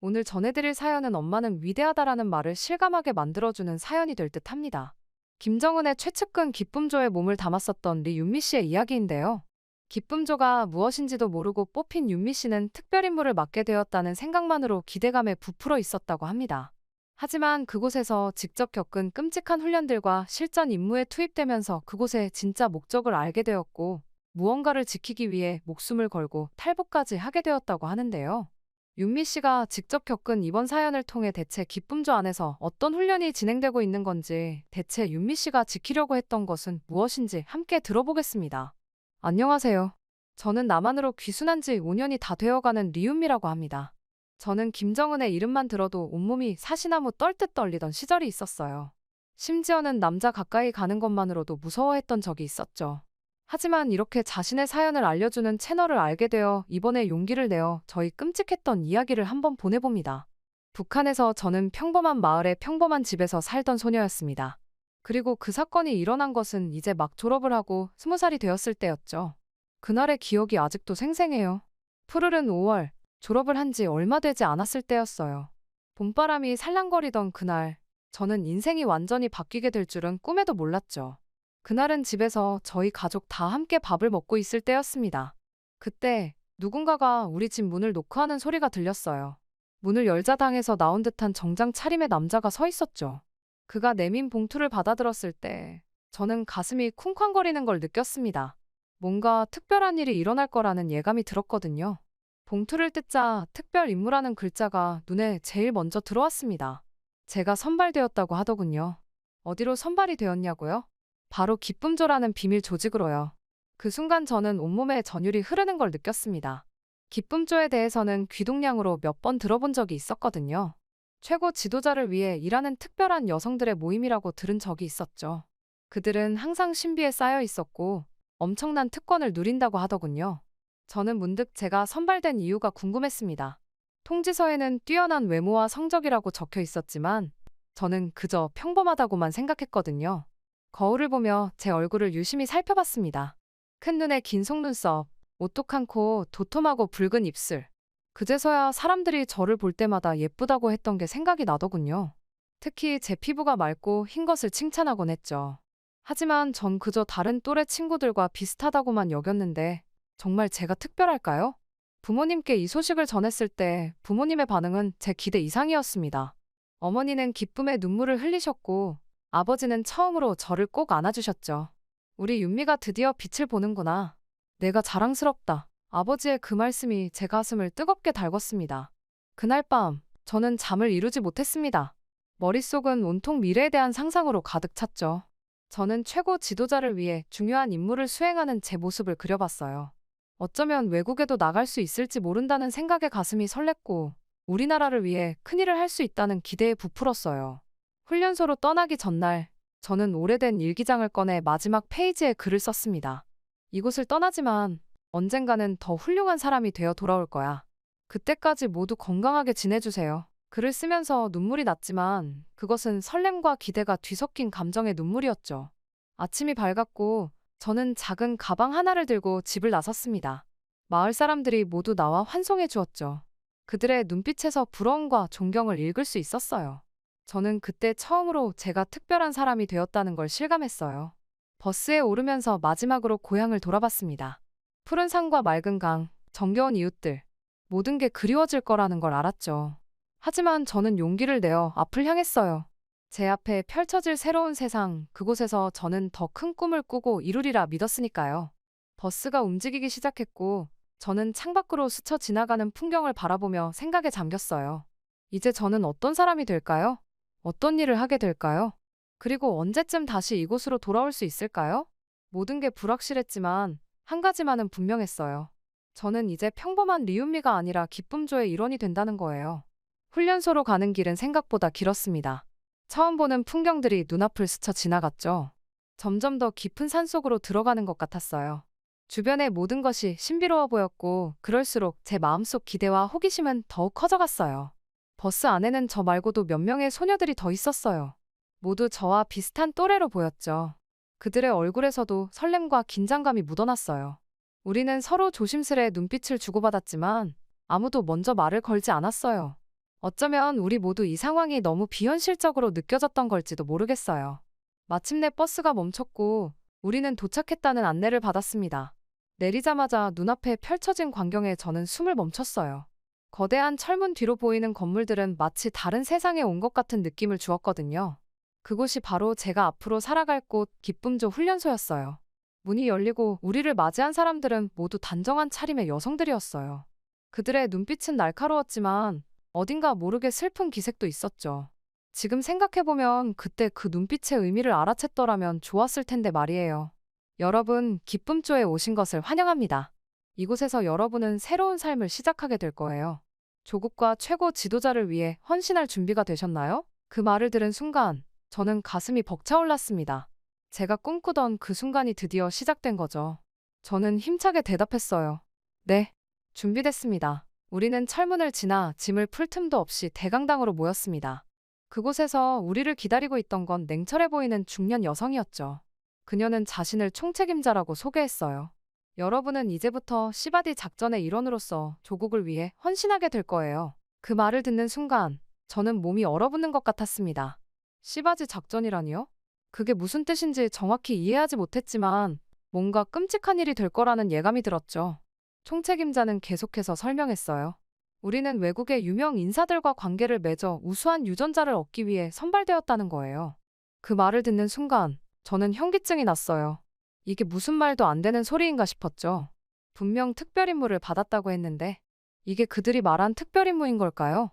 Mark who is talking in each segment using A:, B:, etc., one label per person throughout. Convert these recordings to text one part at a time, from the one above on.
A: 오늘 전해드릴 사연은 엄마는 위대하다라는 말을 실감하게 만들어주는 사연이 될 듯합니다. 김정은의 최측근 기쁨조의 몸을 담았었던 리윤미 씨의 이야기인데요. 기쁨조가 무엇인지도 모르고 뽑힌 윤미 씨는 특별임무를 맡게 되었다는 생각만으로 기대감에 부풀어 있었다고 합니다. 하지만 그곳에서 직접 겪은 끔찍한 훈련들과 실전 임무에 투입되면서 그곳의 진짜 목적을 알게 되었고 무언가를 지키기 위해 목숨을 걸고 탈북까지 하게 되었다고 하는데요. 윤미 씨가 직접 겪은 이번 사연을 통해 대체 기쁨조 안에서 어떤 훈련이 진행되고 있는 건지, 대체 윤미 씨가 지키려고 했던 것은 무엇인지 함께 들어보겠습니다. 안녕하세요. 저는 남한으로 귀순한 지 5년이 다 되어가는 리윤미라고 합니다. 저는 김정은의 이름만 들어도 온몸이 사시나무 떨듯 떨리던 시절이 있었어요. 심지어는 남자 가까이 가는 것만으로도 무서워했던 적이 있었죠. 하지만 이렇게 자신의 사연을 알려주는 채널을 알게 되어 이번에 용기를 내어 저희 끔찍했던 이야기를 한번 보내봅니다. 북한에서 저는 평범한 마을의 평범한 집에서 살던 소녀였습니다. 그리고 그 사건이 일어난 것은 이제 막 졸업을 하고 20살이 되었을 때였죠. 그날의 기억이 아직도 생생해요. 푸르른 5월, 졸업을 한 지 얼마 되지 않았을 때였어요. 봄바람이 살랑거리던 그날, 저는 인생이 완전히 바뀌게 될 줄은 꿈에도 몰랐죠. 그날은 집에서 저희 가족 다 함께 밥을 먹고 있을 때였습니다. 그때 누군가가 우리 집 문을 노크하는 소리가 들렸어요. 문을 열자 당에서 나온 듯한 정장 차림의 남자가 서 있었죠. 그가 내민 봉투를 받아들었을 때 저는 가슴이 쿵쾅거리는 걸 느꼈습니다. 뭔가 특별한 일이 일어날 거라는 예감이 들었거든요. 봉투를 뜯자 특별 임무라는 글자가 눈에 제일 먼저 들어왔습니다. 제가 선발되었다고 하더군요. 어디로 선발이 되었냐고요? 바로 기쁨조라는 비밀 조직으로요. 그 순간 저는 온몸에 전율이 흐르는 걸 느꼈습니다. 기쁨조에 대해서는 귀동냥으로 몇 번 들어본 적이 있었거든요. 최고 지도자를 위해 일하는 특별한 여성들의 모임이라고 들은 적이 있었죠. 그들은 항상 신비에 쌓여 있었고 엄청난 특권을 누린다고 하더군요. 저는 문득 제가 선발된 이유가 궁금했습니다. 통지서에는 뛰어난 외모와 성적이라고 적혀 있었지만 저는 그저 평범하다고만 생각했거든요. 거울을 보며 제 얼굴을 유심히 살펴봤습니다. 큰 눈에 긴 속눈썹, 오똑한 코, 도톰하고 붉은 입술. 그제서야 사람들이 저를 볼 때마다 예쁘다고 했던 게 생각이 나더군요. 특히 제 피부가 맑고 흰 것을 칭찬하곤 했죠. 하지만 전 그저 다른 또래 친구들과 비슷하다고만 여겼는데 정말 제가 특별할까요? 부모님께 이 소식을 전했을 때 부모님의 반응은 제 기대 이상이었습니다. 어머니는 기쁨의 눈물을 흘리셨고 아버지는 처음으로 저를 꼭 안아주셨죠. 우리 윤미가 드디어 빛을 보는구나. 내가 자랑스럽다. 아버지의 그 말씀이 제 가슴을 뜨겁게 달궜습니다. 그날 밤 저는 잠을 이루지 못했습니다. 머릿속은 온통 미래에 대한 상상으로 가득 찼죠. 저는 최고 지도자를 위해 중요한 임무를 수행하는 제 모습을 그려봤어요. 어쩌면 외국에도 나갈 수 있을지 모른다는 생각에 가슴이 설렜고 우리나라를 위해 큰일을 할 수 있다는 기대에 부풀었어요. 훈련소로 떠나기 전날 저는 오래된 일기장을 꺼내 마지막 페이지에 글을 썼습니다. 이곳을 떠나지만 언젠가는 더 훌륭한 사람이 되어 돌아올 거야. 그때까지 모두 건강하게 지내주세요. 글을 쓰면서 눈물이 났지만 그것은 설렘과 기대가 뒤섞인 감정의 눈물이었죠. 아침이 밝았고 저는 작은 가방 하나를 들고 집을 나섰습니다. 마을 사람들이 모두 나와 환송해 주었죠. 그들의 눈빛에서 부러움과 존경을 읽을 수 있었어요. 저는 그때 처음으로 제가 특별한 사람이 되었다는 걸 실감했어요. 버스에 오르면서 마지막으로 고향을 돌아봤습니다. 푸른 산과 맑은 강, 정겨운 이웃들, 모든 게 그리워질 거라는 걸 알았죠. 하지만 저는 용기를 내어 앞을 향했어요. 제 앞에 펼쳐질 새로운 세상, 그곳에서 저는 더 큰 꿈을 꾸고 이루리라 믿었으니까요. 버스가 움직이기 시작했고 저는 창밖으로 스쳐 지나가는 풍경을 바라보며 생각에 잠겼어요. 이제 저는 어떤 사람이 될까요? 어떤 일을 하게 될까요? 그리고 언제쯤 다시 이곳으로 돌아올 수 있을까요? 모든 게 불확실했지만 한 가지만은 분명했어요. 저는 이제 평범한 리윤미가 아니라 기쁨조의 일원이 된다는 거예요. 훈련소로 가는 길은 생각보다 길었습니다. 처음 보는 풍경들이 눈앞을 스쳐 지나갔죠. 점점 더 깊은 산속으로 들어가는 것 같았어요. 주변의 모든 것이 신비로워 보였고 그럴수록 제 마음속 기대와 호기심은 더욱 커져갔어요. 버스 안에는 저 말고도 몇 명의 소녀들이 더 있었어요. 모두 저와 비슷한 또래로 보였죠. 그들의 얼굴에서도 설렘과 긴장감이 묻어났어요. 우리는 서로 조심스레 눈빛을 주고받았지만 아무도 먼저 말을 걸지 않았어요. 어쩌면 우리 모두 이 상황이 너무 비현실적으로 느껴졌던 걸지도 모르겠어요. 마침내 버스가 멈췄고 우리는 도착했다는 안내를 받았습니다. 내리자마자 눈앞에 펼쳐진 광경에 저는 숨을 멈췄어요. 거대한 철문 뒤로 보이는 건물들은 마치 다른 세상에 온 것 같은 느낌을 주었거든요. 그곳이 바로 제가 앞으로 살아갈 곳 기쁨조 훈련소였어요. 문이 열리고 우리를 맞이한 사람들은 모두 단정한 차림의 여성들이었어요. 그들의 눈빛은 날카로웠지만 어딘가 모르게 슬픈 기색도 있었죠. 지금 생각해보면 그때 그 눈빛의 의미를 알아챘더라면 좋았을 텐데 말이에요. 여러분, 기쁨조에 오신 것을 환영합니다. 이곳에서 여러분은 새로운 삶을 시작하게 될 거예요. 조국과 최고 지도자를 위해 헌신할 준비가 되셨나요? 그 말을 들은 순간 저는 가슴이 벅차올랐습니다. 제가 꿈꾸던 그 순간이 드디어 시작된 거죠. 저는 힘차게 대답했어요. 네, 준비됐습니다. 우리는 철문을 지나 짐을 풀 틈도 없이 대강당으로 모였습니다. 그곳에서 우리를 기다리고 있던 건 냉철해 보이는 중년 여성이었죠. 그녀는 자신을 총책임자라고 소개했어요. 여러분은 이제부터 시바디 작전의 일원으로서 조국을 위해 헌신하게 될 거예요. 그 말을 듣는 순간 저는 몸이 얼어붙는 것 같았습니다. 시바지 작전이라니요? 그게 무슨 뜻인지 정확히 이해하지 못했지만 뭔가 끔찍한 일이 될 거라는 예감이 들었죠. 총책임자는 계속해서 설명했어요. 우리는 외국의 유명 인사들과 관계를 맺어 우수한 유전자를 얻기 위해 선발되었다는 거예요. 그 말을 듣는 순간 저는 현기증이 났어요. 이게 무슨 말도 안 되는 소리인가 싶었죠. 분명 특별임무를 받았다고 했는데 이게 그들이 말한 특별임무인 걸까요?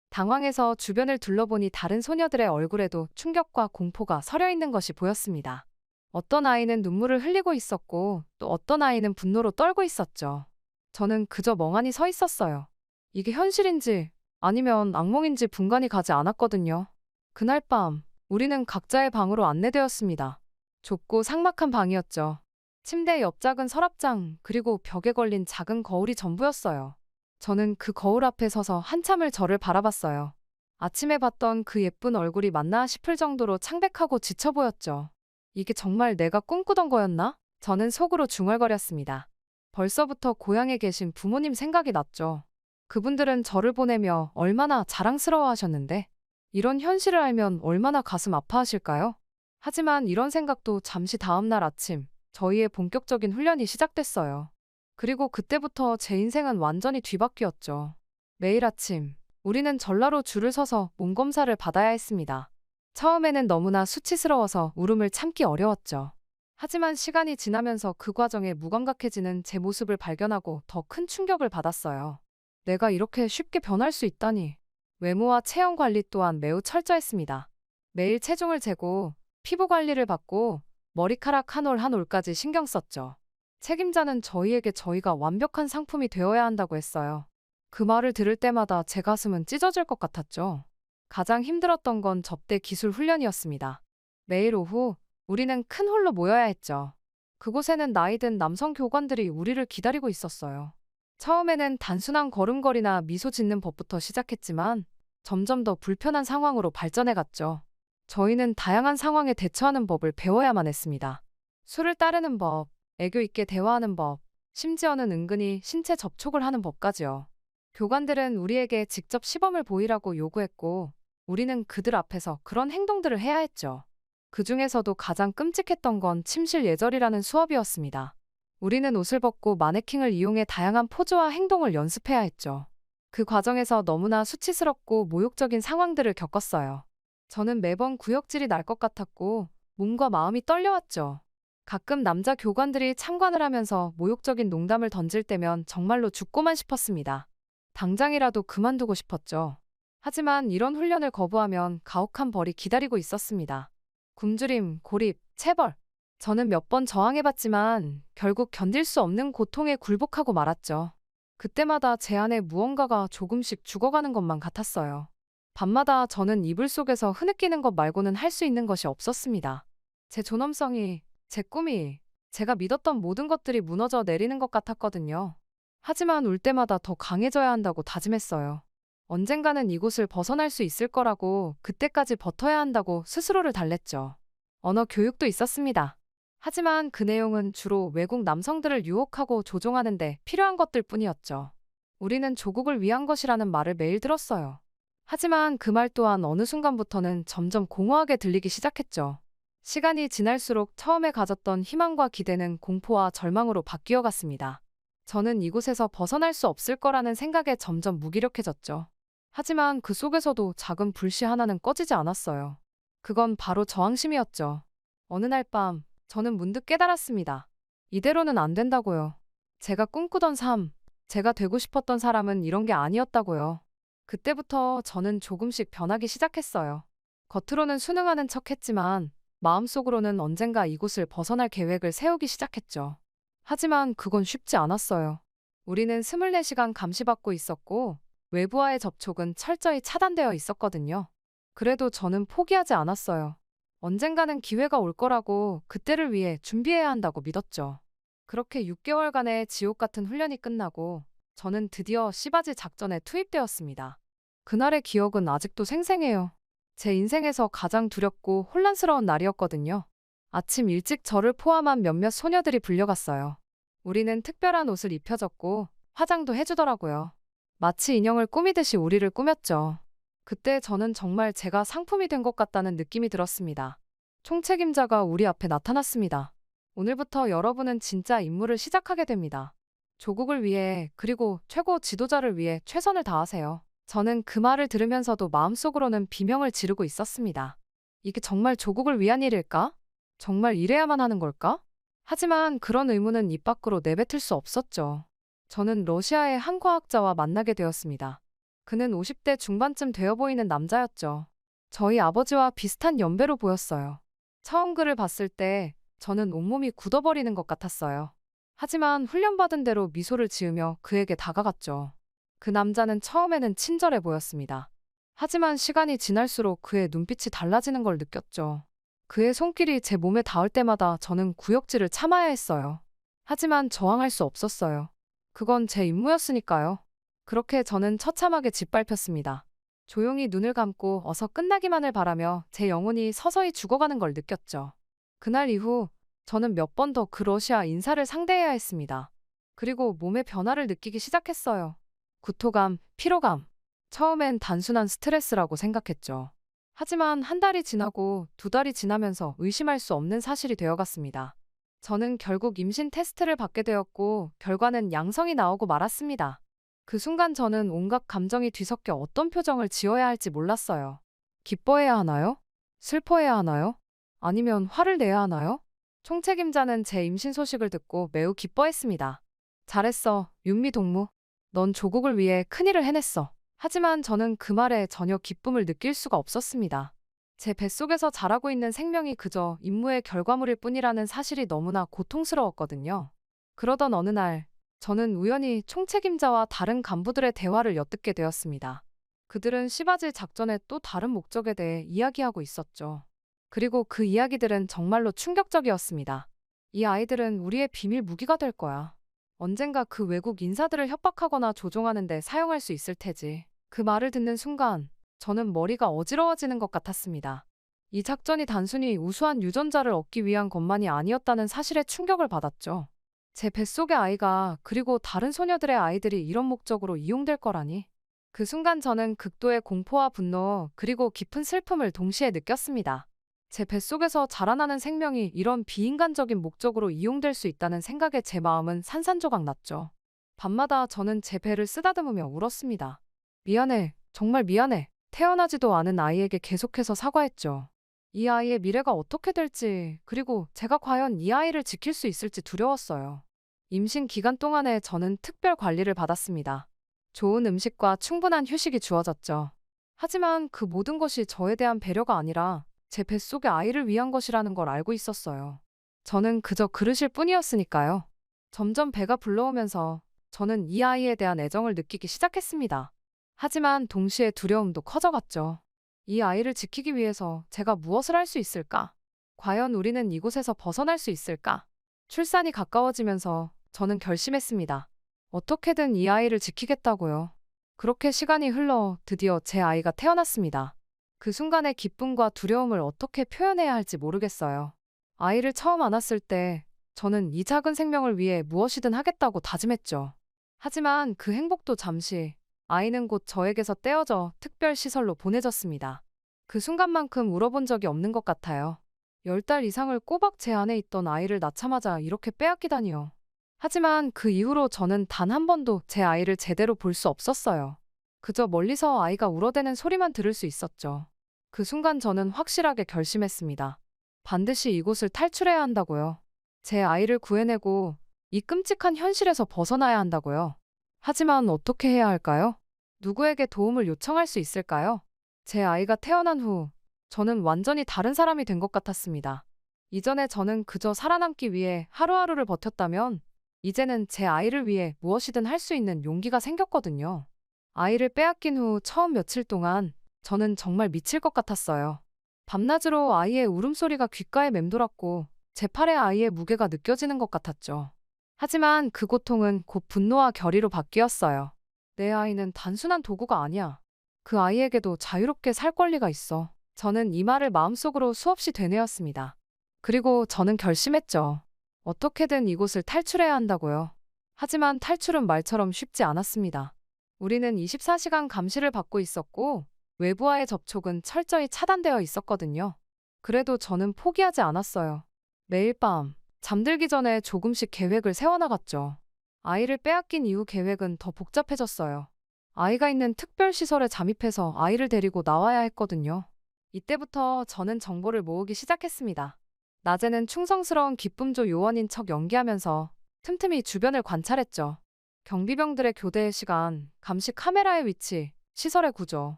A: 당황해서 주변을 둘러보니 다른 소녀들의 얼굴에도 충격과 공포가 서려 있는 것이 보였습니다. 어떤 아이는 눈물을 흘리고 있었고 또 어떤 아이는 분노로 떨고 있었죠. 저는 그저 멍하니 서 있었어요. 이게 현실인지 아니면 악몽인지 분간이 가지 않았거든요. 그날 밤 우리는 각자의 방으로 안내되었습니다. 좁고 삭막한 방이었죠. 침대 옆 작은 서랍장 그리고 벽에 걸린 작은 거울이 전부였어요. 저는 그 거울 앞에 서서 한참을 저를 바라봤어요. 아침에 봤던 그 예쁜 얼굴이 맞나 싶을 정도로 창백하고 지쳐 보였죠. 이게 정말 내가 꿈꾸던 거였나? 저는 속으로 중얼거렸습니다. 벌써부터 고향에 계신 부모님 생각이 났죠. 그분들은 저를 보내며 얼마나 자랑스러워하셨는데 이런 현실을 알면 얼마나 가슴 아파하실까요? 하지만 이런 생각도 잠시 다음 날 아침 저희의 본격적인 훈련이 시작됐어요. 그리고 그때부터 제 인생은 완전히 뒤바뀌었죠. 매일 아침 우리는 전라로 줄을 서서 몸 검사를 받아야 했습니다. 처음에는 너무나 수치스러워서 울음을 참기 어려웠죠. 하지만 시간이 지나면서 그 과정에 무감각해지는 제 모습을 발견하고 더 큰 충격을 받았어요. 내가 이렇게 쉽게 변할 수 있다니. 외모와 체형 관리 또한 매우 철저했습니다. 매일 체중을 재고 피부 관리를 받고 머리카락 한 올 한 올까지 신경 썼죠. 책임자는 저희에게 저희가 완벽한 상품이 되어야 한다고 했어요. 그 말을 들을 때마다 제 가슴은 찢어질 것 같았죠. 가장 힘들었던 건 접대 기술 훈련이었습니다. 매일 오후 우리는 큰 홀로 모여야 했죠. 그곳에는 나이 든 남성 교관들이 우리를 기다리고 있었어요. 처음에는 단순한 걸음걸이나 미소 짓는 법부터 시작했지만 점점 더 불편한 상황으로 발전해갔죠. 저희는 다양한 상황에 대처하는 법을 배워야만 했습니다. 술을 따르는 법, 애교 있게 대화하는 법, 심지어는 은근히 신체 접촉을 하는 법까지요. 교관들은 우리에게 직접 시범을 보이라고 요구했고 우리는 그들 앞에서 그런 행동들을 해야 했죠. 그 중에서도 가장 끔찍했던 건 침실 예절이라는 수업이었습니다. 우리는 옷을 벗고 마네킹을 이용해 다양한 포즈와 행동을 연습해야 했죠. 그 과정에서 너무나 수치스럽고 모욕적인 상황들을 겪었어요. 저는 매번 구역질이 날 것 같았고 몸과 마음이 떨려왔죠. 가끔 남자 교관들이 참관을 하면서 모욕적인 농담을 던질 때면 정말로 죽고만 싶었습니다. 당장이라도 그만두고 싶었죠. 하지만 이런 훈련을 거부하면 가혹한 벌이 기다리고 있었습니다. 굶주림, 고립, 체벌. 저는 몇 번 저항해봤지만 결국 견딜 수 없는 고통에 굴복하고 말았죠. 그때마다 제 안에 무언가가 조금씩 죽어가는 것만 같았어요. 밤마다 저는 이불 속에서 흐느끼는 것 말고는 할 수 있는 것이 없었습니다. 제 존엄성이, 제 꿈이, 제가 믿었던 모든 것들이 무너져 내리는 것 같았거든요. 하지만 울 때마다 더 강해져야 한다고 다짐했어요. 언젠가는 이곳을 벗어날 수 있을 거라고, 그때까지 버텨야 한다고 스스로를 달랬죠. 언어 교육도 있었습니다. 하지만 그 내용은 주로 외국 남성들을 유혹하고 조종하는 데 필요한 것들 뿐이었죠. 우리는 조국을 위한 것이라는 말을 매일 들었어요. 하지만 그 말 또한 어느 순간부터는 점점 공허하게 들리기 시작했죠. 시간이 지날수록 처음에 가졌던 희망과 기대는 공포와 절망으로 바뀌어 갔습니다. 저는 이곳에서 벗어날 수 없을 거라는 생각에 점점 무기력해졌죠. 하지만 그 속에서도 작은 불씨 하나는 꺼지지 않았어요. 그건 바로 저항심이었죠. 어느 날 밤, 저는 문득 깨달았습니다. 이대로는 안 된다고요. 제가 꿈꾸던 삶, 제가 되고 싶었던 사람은 이런 게 아니었다고요. 그때부터 저는 조금씩 변하기 시작했어요. 겉으로는 순응하는 척 했지만, 마음속으로는 언젠가 이곳을 벗어날 계획을 세우기 시작했죠. 하지만 그건 쉽지 않았어요. 우리는 24시간 감시받고 있었고, 외부와의 접촉은 철저히 차단되어 있었거든요. 그래도 저는 포기하지 않았어요. 언젠가는 기회가 올 거라고 그때를 위해 준비해야 한다고 믿었죠. 그렇게 6개월간의 지옥 같은 훈련이 끝나고 저는 드디어 시바지 작전에 투입되었습니다. 그날의 기억은 아직도 생생해요. 제 인생에서 가장 두렵고 혼란스러운 날이었거든요. 아침 일찍 저를 포함한 몇몇 소녀들이 불려갔어요. 우리는 특별한 옷을 입혀줬고 화장도 해주더라고요. 마치 인형을 꾸미듯이 우리를 꾸몄죠. 그때 저는 정말 제가 상품이 된 것 같다는 느낌이 들었습니다. 총책임자가 우리 앞에 나타났습니다. 오늘부터 여러분은 진짜 임무를 시작하게 됩니다. 조국을 위해 그리고 최고 지도자를 위해 최선을 다하세요. 저는 그 말을 들으면서도 마음속으로는 비명을 지르고 있었습니다. 이게 정말 조국을 위한 일일까? 정말 이래야만 하는 걸까? 하지만 그런 의문은 입 밖으로 내뱉을 수 없었죠. 저는 러시아의 한 과학자와 만나게 되었습니다. 그는 50대 중반쯤 되어 보이는 남자였죠. 저희 아버지와 비슷한 연배로 보였어요. 처음 그를 봤을 때 저는 온몸이 굳어버리는 것 같았어요. 하지만 훈련받은 대로 미소를 지으며 그에게 다가갔죠. 그 남자는 처음에는 친절해 보였습니다. 하지만 시간이 지날수록 그의 눈빛이 달라지는 걸 느꼈죠. 그의 손길이 제 몸에 닿을 때마다 저는 구역질을 참아야 했어요. 하지만 저항할 수 없었어요. 그건 제 임무였으니까요. 그렇게 저는 처참하게 짓밟혔습니다. 조용히 눈을 감고 어서 끝나기만을 바라며 제 영혼이 서서히 죽어가는 걸 느꼈죠. 그날 이후 저는 몇 번 더 그 러시아 인사를 상대해야 했습니다. 그리고 몸의 변화를 느끼기 시작했어요. 구토감, 피로감. 처음엔 단순한 스트레스라고 생각했죠. 하지만 한 달이 지나고 두 달이 지나면서 의심할 수 없는 사실이 되어갔습니다. 저는 결국 임신 테스트를 받게 되었고 결과는 양성이 나오고 말았습니다. 그 순간 저는 온갖 감정이 뒤섞여 어떤 표정을 지어야 할지 몰랐어요. 기뻐해야 하나요? 슬퍼해야 하나요? 아니면 화를 내야 하나요? 총책임자는 제 임신 소식을 듣고 매우 기뻐했습니다. 잘했어, 윤미 동무. 넌 조국을 위해 큰일을 해냈어. 하지만 저는 그 말에 전혀 기쁨을 느낄 수가 없었습니다. 제 뱃속에서 자라고 있는 생명이 그저 임무의 결과물일 뿐이라는 사실이 너무나 고통스러웠거든요. 그러던 어느 날, 저는 우연히 총책임자와 다른 간부들의 대화를 엿듣게 되었습니다. 그들은 시바지 작전의 또 다른 목적에 대해 이야기하고 있었죠. 그리고 그 이야기들은 정말로 충격적이었습니다. 이 아이들은 우리의 비밀 무기가 될 거야. 언젠가 그 외국 인사들을 협박하거나 조종하는 데 사용할 수 있을 테지. 그 말을 듣는 순간 저는 머리가 어지러워지는 것 같았습니다. 이 작전이 단순히 우수한 유전자를 얻기 위한 것만이 아니었다는 사실에 충격을 받았죠. 제 뱃속의 아이가 그리고 다른 소녀들의 아이들이 이런 목적으로 이용될 거라니. 그 순간 저는 극도의 공포와 분노 그리고 깊은 슬픔을 동시에 느꼈습니다. 제 뱃속에서 자라나는 생명이 이런 비인간적인 목적으로 이용될 수 있다는 생각에 제 마음은 산산조각 났죠. 밤마다 저는 제 배를 쓰다듬으며 울었습니다. 미안해, 정말 미안해. 태어나지도 않은 아이에게 계속해서 사과했죠. 이 아이의 미래가 어떻게 될지, 그리고 제가 과연 이 아이를 지킬 수 있을지 두려웠어요. 임신 기간 동안에 저는 특별 관리를 받았습니다. 좋은 음식과 충분한 휴식이 주어졌죠. 하지만 그 모든 것이 저에 대한 배려가 아니라 제 뱃속의 아이를 위한 것이라는 걸 알고 있었어요. 저는 그저 그릇일 뿐이었으니까요. 점점 배가 불러오면서 저는 이 아이에 대한 애정을 느끼기 시작했습니다. 하지만 동시에 두려움도 커져갔죠. 이 아이를 지키기 위해서 제가 무엇을 할 수 있을까? 과연 우리는 이곳에서 벗어날 수 있을까? 출산이 가까워지면서 저는 결심했습니다. 어떻게든 이 아이를 지키겠다고요. 그렇게 시간이 흘러 드디어 제 아이가 태어났습니다. 그 순간의 기쁨과 두려움을 어떻게 표현해야 할지 모르겠어요. 아이를 처음 안았을 때 저는 이 작은 생명을 위해 무엇이든 하겠다고 다짐했죠. 하지만 그 행복도 잠시, 아이는 곧 저에게서 떼어져 특별시설로 보내졌습니다. 그 순간만큼 울어본 적이 없는 것 같아요. 10달 이상을 꼬박 제 안에 있던 아이를 낳자마자 이렇게 빼앗기다니요. 하지만 그 이후로 저는 단 한 번도 제 아이를 제대로 볼 수 없었어요. 그저 멀리서 아이가 울어대는 소리만 들을 수 있었죠. 그 순간 저는 확실하게 결심했습니다. 반드시 이곳을 탈출해야 한다고요. 제 아이를 구해내고 이 끔찍한 현실에서 벗어나야 한다고요. 하지만 어떻게 해야 할까요? 누구에게 도움을 요청할 수 있을까요? 제 아이가 태어난 후 저는 완전히 다른 사람이 된 것 같았습니다. 이전에 저는 그저 살아남기 위해 하루하루를 버텼다면 이제는 제 아이를 위해 무엇이든 할 수 있는 용기가 생겼거든요. 아이를 빼앗긴 후 처음 며칠 동안 저는 정말 미칠 것 같았어요. 밤낮으로 아이의 울음소리가 귓가에 맴돌았고 제 팔에 아이의 무게가 느껴지는 것 같았죠. 하지만 그 고통은 곧 분노와 결의로 바뀌었어요. 내 아이는 단순한 도구가 아니야. 그 아이에게도 자유롭게 살 권리가 있어. 저는 이 말을 마음속으로 수없이 되뇌었습니다. 그리고 저는 결심했죠. 어떻게든 이곳을 탈출해야 한다고요. 하지만 탈출은 말처럼 쉽지 않았습니다. 우리는 24시간 감시를 받고 있었고 외부와의 접촉은 철저히 차단되어 있었거든요. 그래도 저는 포기하지 않았어요. 매일 밤 잠들기 전에 조금씩 계획을 세워나갔죠. 아이를 빼앗긴 이후 계획은 더 복잡해졌어요. 아이가 있는 특별시설에 잠입해서 아이를 데리고 나와야 했거든요. 이때부터 저는 정보를 모으기 시작했습니다. 낮에는 충성스러운 기쁨조 요원인 척 연기하면서 틈틈이 주변을 관찰했죠. 경비병들의 교대의 시간, 감시 카메라의 위치, 시설의 구조,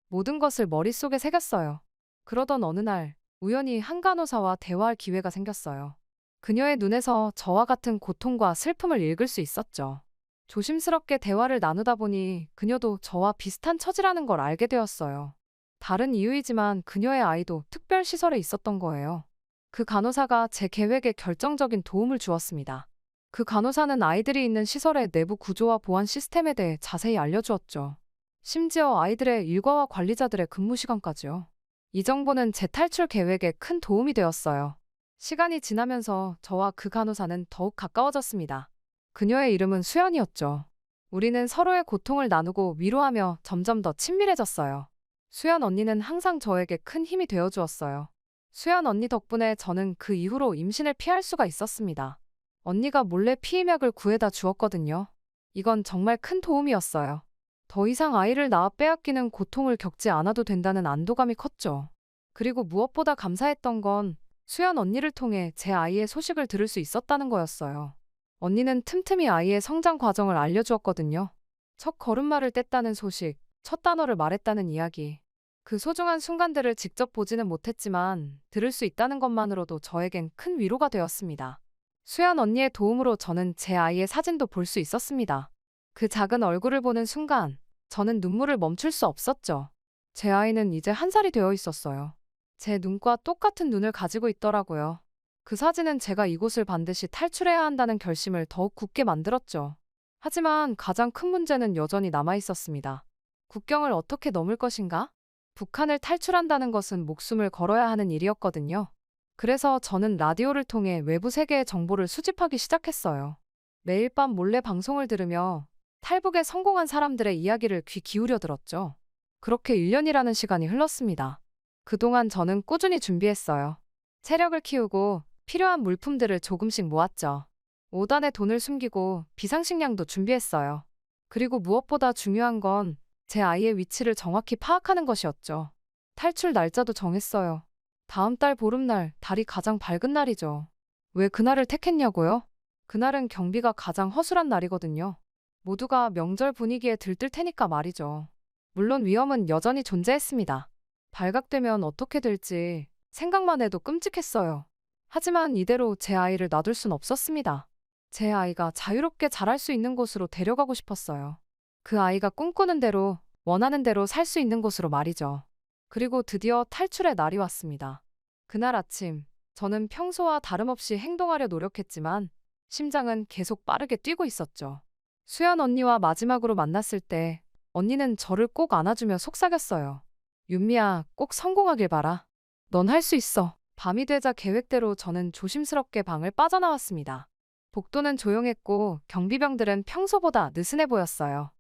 A: 모든 것을 머릿속에 새겼어요. 그러던 어느 날 우연히 한 간호사와 대화할 기회가 생겼어요. 그녀의 눈에서 저와 같은 고통과 슬픔을 읽을 수 있었죠. 조심스럽게 대화를 나누다 보니 그녀도 저와 비슷한 처지라는 걸 알게 되었어요. 다른 이유이지만 그녀의 아이도 특별시설에 있었던 거예요. 그 간호사가 제 계획에 결정적인 도움을 주었습니다. 그 간호사는 아이들이 있는 시설의 내부 구조와 보안 시스템에 대해 자세히 알려주었죠. 심지어 아이들의 일과와 관리자들의 근무 시간까지요. 이 정보는 제 탈출 계획에 큰 도움이 되었어요. 시간이 지나면서 저와 그 간호사는 더욱 가까워졌습니다. 그녀의 이름은 수연이었죠. 우리는 서로의 고통을 나누고 위로하며 점점 더 친밀해졌어요. 수연 언니는 항상 저에게 큰 힘이 되어주었어요. 수연 언니 덕분에 저는 그 이후로 임신을 피할 수가 있었습니다. 언니가 몰래 피임약을 구해다 주었거든요. 이건 정말 큰 도움이었어요. 더 이상 아이를 낳아 빼앗기는 고통을 겪지 않아도 된다는 안도감이 컸죠. 그리고 무엇보다 감사했던 건 수연 언니를 통해 제 아이의 소식을 들을 수 있었다는 거였어요. 언니는 틈틈이 아이의 성장 과정을 알려주었거든요. 첫 걸음마를 뗐다는 소식, 첫 단어를 말했다는 이야기. 그 소중한 순간들을 직접 보지는 못했지만 들을 수 있다는 것만으로도 저에겐 큰 위로가 되었습니다. 수연 언니의 도움으로 저는 제 아이의 사진도 볼 수 있었습니다. 그 작은 얼굴을 보는 순간 저는 눈물을 멈출 수 없었죠. 제 아이는 이제 1살이 되어 있었어요. 제 눈과 똑같은 눈을 가지고 있더라고요. 그 사진은 제가 이곳을 반드시 탈출해야 한다는 결심을 더욱 굳게 만들었죠. 하지만 가장 큰 문제는 여전히 남아 있었습니다. 국경을 어떻게 넘을 것인가? 북한을 탈출한다는 것은 목숨을 걸어야 하는 일이었거든요. 그래서 저는 라디오를 통해 외부 세계의 정보를 수집하기 시작했어요. 매일 밤 몰래 방송을 들으며 탈북에 성공한 사람들의 이야기를 귀 기울여 들었죠. 그렇게 1년이라는 시간이 흘렀습니다. 그동안 저는 꾸준히 준비했어요. 체력을 키우고 필요한 물품들을 조금씩 모았죠. 5단에 돈을 숨기고 비상식량도 준비했어요. 그리고 무엇보다 중요한 건 제 아이의 위치를 정확히 파악하는 것이었죠. 탈출 날짜도 정했어요. 다음 달 보름날, 달이 가장 밝은 날이죠. 왜 그날을 택했냐고요? 그날은 경비가 가장 허술한 날이거든요. 모두가 명절 분위기에 들뜰 테니까 말이죠. 물론 위험은 여전히 존재했습니다. 발각되면 어떻게 될지 생각만 해도 끔찍했어요. 하지만 이대로 제 아이를 놔둘 순 없었습니다. 제 아이가 자유롭게 자랄 수 있는 곳으로 데려가고 싶었어요. 그 아이가 꿈꾸는 대로, 원하는 대로 살 수 있는 곳으로 말이죠. 그리고 드디어 탈출의 날이 왔습니다. 그날 아침, 저는 평소와 다름없이 행동하려 노력했지만 심장은 계속 빠르게 뛰고 있었죠. 수연 언니와 마지막으로 만났을 때 언니는 저를 꼭 안아주며 속삭였어요. 윤미야, 꼭 성공하길 바라. 넌 할 수 있어. 밤이 되자 계획대로 저는 조심스럽게 방을 빠져나왔습니다. 복도는 조용했고 경비병들은 평소보다 느슨해 보였어요.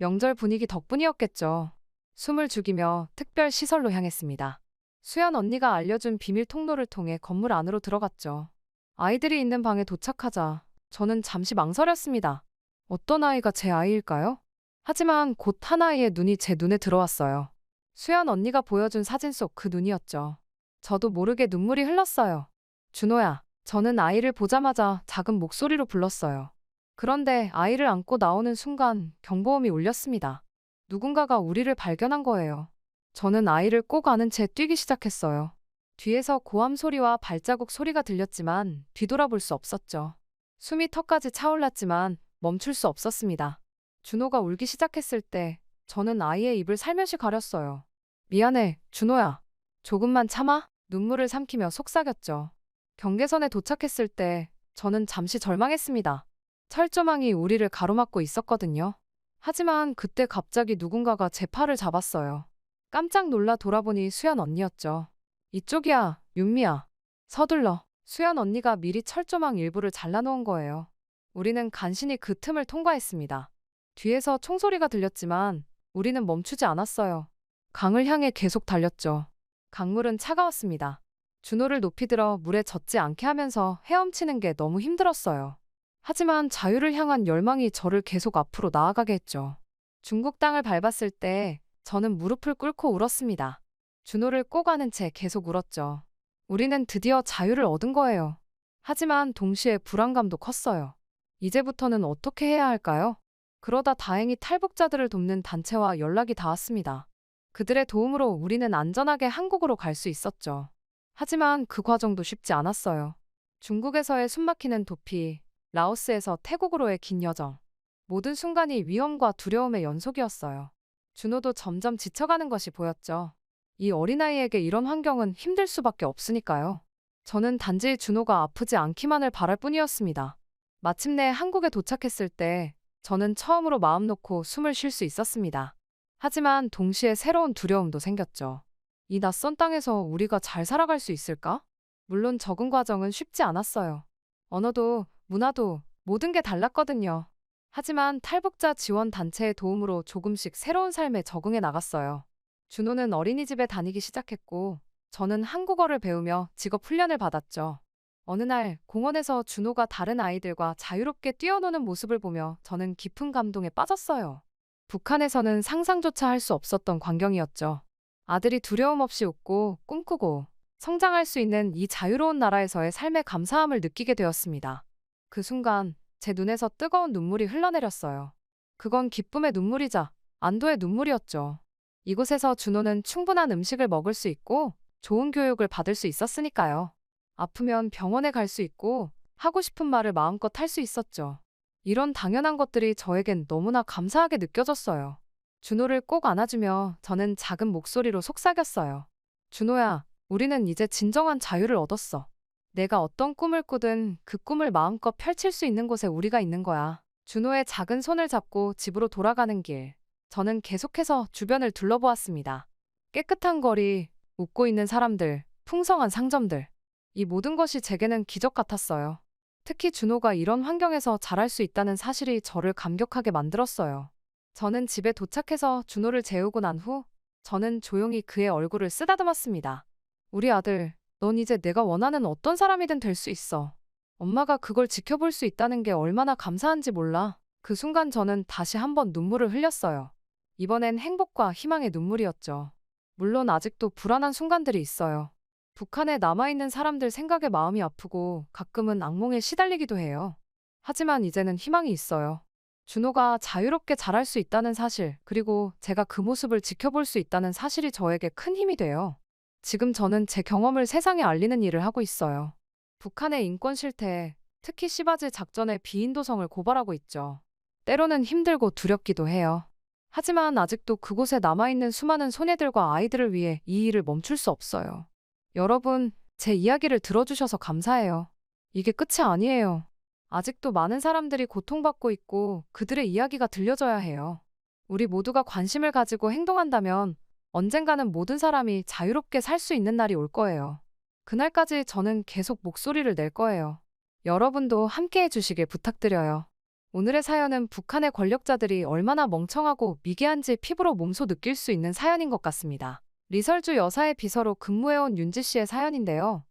A: 명절 분위기 덕분이었겠죠. 숨을 죽이며 특별 시설로 향했습니다. 수연 언니가 알려준 비밀 통로를 통해 건물 안으로 들어갔죠. 아이들이 있는 방에 도착하자 저는 잠시 망설였습니다. 어떤 아이가 제 아이일까요? 하지만 곧 한 아이의 눈이 제 눈에 들어왔어요. 수연 언니가 보여준 사진 속 그 눈이었죠. 저도 모르게 눈물이 흘렀어요. 준호야, 저는 아이를 보자마자 작은 목소리로 불렀어요. 그런데 아이를 안고 나오는 순간 경보음이 울렸습니다. 누군가가 우리를 발견한 거예요. 저는 아이를 꼭 안은 채 뛰기 시작했어요. 뒤에서 고함 소리와 발자국 소리가 들렸지만 뒤돌아볼 수 없었죠. 숨이 턱까지 차올랐지만 멈출 수 없었습니다. 준호가 울기 시작했을 때 저는 아이의 입을 살며시 가렸어요. 미안해, 준호야. 조금만 참아? 눈물을 삼키며 속삭였죠. 경계선에 도착했을 때 저는 잠시 절망했습니다. 철조망이 우리를 가로막고 있었거든요. 하지만 그때 갑자기 누군가가 제 팔을 잡았어요. 깜짝 놀라 돌아보니 수연 언니였죠. 이쪽이야, 윤미야. 서둘러. 수연 언니가 미리 철조망 일부를 잘라놓은 거예요. 우리는 간신히 그 틈을 통과했습니다. 뒤에서 총소리가 들렸지만 우리는 멈추지 않았어요. 강을 향해 계속 달렸죠. 강물은 차가웠습니다. 준호를 높이 들어 물에 젖지 않게 하면서 헤엄치는 게 너무 힘들었어요. 하지만 자유를 향한 열망이 저를 계속 앞으로 나아가게 했죠. 중국 땅을 밟았을 때 저는 무릎을 꿇고 울었습니다. 준호를 꼭 안은 채 계속 울었죠. 우리는 드디어 자유를 얻은 거예요. 하지만 동시에 불안감도 컸어요. 이제부터는 어떻게 해야 할까요? 그러다 다행히 탈북자들을 돕는 단체와 연락이 닿았습니다. 그들의 도움으로 우리는 안전하게 한국으로 갈 수 있었죠. 하지만 그 과정도 쉽지 않았어요. 중국에서의 숨막히는 도피, 라오스에서 태국으로의 긴 여정. 모든 순간이 위험과 두려움의 연속이었어요. 준호도 점점 지쳐가는 것이 보였죠. 이 어린아이에게 이런 환경은 힘들 수밖에 없으니까요. 저는 단지 준호가 아프지 않기만을 바랄 뿐이었습니다. 마침내 한국에 도착했을 때 저는 처음으로 마음 놓고 숨을 쉴 수 있었습니다. 하지만 동시에 새로운 두려움도 생겼죠. 이 낯선 땅에서 우리가 잘 살아갈 수 있을까? 물론 적응 과정은 쉽지 않았어요. 언어도, 문화도 모든 게 달랐거든요. 하지만 탈북자 지원 단체의 도움으로 조금씩 새로운 삶에 적응해 나갔어요. 준호는 어린이집에 다니기 시작했고 저는 한국어를 배우며 직업 훈련을 받았죠. 어느 날 공원에서 준호가 다른 아이들과 자유롭게 뛰어노는 모습을 보며 저는 깊은 감동에 빠졌어요. 북한에서는 상상조차 할 수 없었던 광경이었죠. 아들이 두려움 없이 웃고 꿈꾸고 성장할 수 있는 이 자유로운 나라에서의 삶의 감사함을 느끼게 되었습니다. 그 순간 제 눈에서 뜨거운 눈물이 흘러내렸어요. 그건 기쁨의 눈물이자 안도의 눈물이었죠. 이곳에서 준호는 충분한 음식을 먹을 수 있고 좋은 교육을 받을 수 있었으니까요. 아프면 병원에 갈 수 있고 하고 싶은 말을 마음껏 할 수 있었죠. 이런 당연한 것들이 저에겐 너무나 감사하게 느껴졌어요. 준호를 꼭 안아주며 저는 작은 목소리로 속삭였어요. 준호야, 우리는 이제 진정한 자유를 얻었어. 내가 어떤 꿈을 꾸든 그 꿈을 마음껏 펼칠 수 있는 곳에 우리가 있는 거야. 준호의 작은 손을 잡고 집으로 돌아가는 길. 저는 계속해서 주변을 둘러보았습니다. 깨끗한 거리, 웃고 있는 사람들, 풍성한 상점들. 이 모든 것이 제게는 기적 같았어요. 특히 준호가 이런 환경에서 자랄 수 있다는 사실이 저를 감격하게 만들었어요. 저는 집에 도착해서 준호를 재우고 난 후 저는 조용히 그의 얼굴을 쓰다듬었습니다. 우리 아들, 넌 이제 내가 원하는 어떤 사람이든 될 수 있어. 엄마가 그걸 지켜볼 수 있다는 게 얼마나 감사한지 몰라. 그 순간 저는 다시 한번 눈물을 흘렸어요. 이번엔 행복과 희망의 눈물이었죠. 물론 아직도 불안한 순간들이 있어요. 북한에 남아있는 사람들 생각에 마음이 아프고 가끔은 악몽에 시달리기도 해요. 하지만 이제는 희망이 있어요. 준호가 자유롭게 자랄 수 있다는 사실, 그리고 제가 그 모습을 지켜볼 수 있다는 사실이 저에게 큰 힘이 돼요. 지금 저는 제 경험을 세상에 알리는 일을 하고 있어요. 북한의 인권 실태, 특히 시바지 작전의 비인도성을 고발하고 있죠. 때로는 힘들고 두렵기도 해요. 하지만 아직도 그곳에 남아있는 수많은 소녀들과 아이들을 위해 이 일을 멈출 수 없어요. 여러분, 제 이야기를 들어주셔서 감사해요. 이게 끝이 아니에요. 아직도 많은 사람들이 고통받고 있고 그들의 이야기가 들려져야 해요. 우리 모두가 관심을 가지고 행동한다면 언젠가는 모든 사람이 자유롭게 살 수 있는 날이 올 거예요. 그날까지 저는 계속 목소리를 낼 거예요. 여러분도 함께 해주시길 부탁드려요. 오늘의 사연은 북한의 권력자들이 얼마나 멍청하고 미개한지 피부로 몸소 느낄 수 있는 사연인 것 같습니다. 리설주 여사의 비서로 근무해온 윤지 씨의 사연인데요.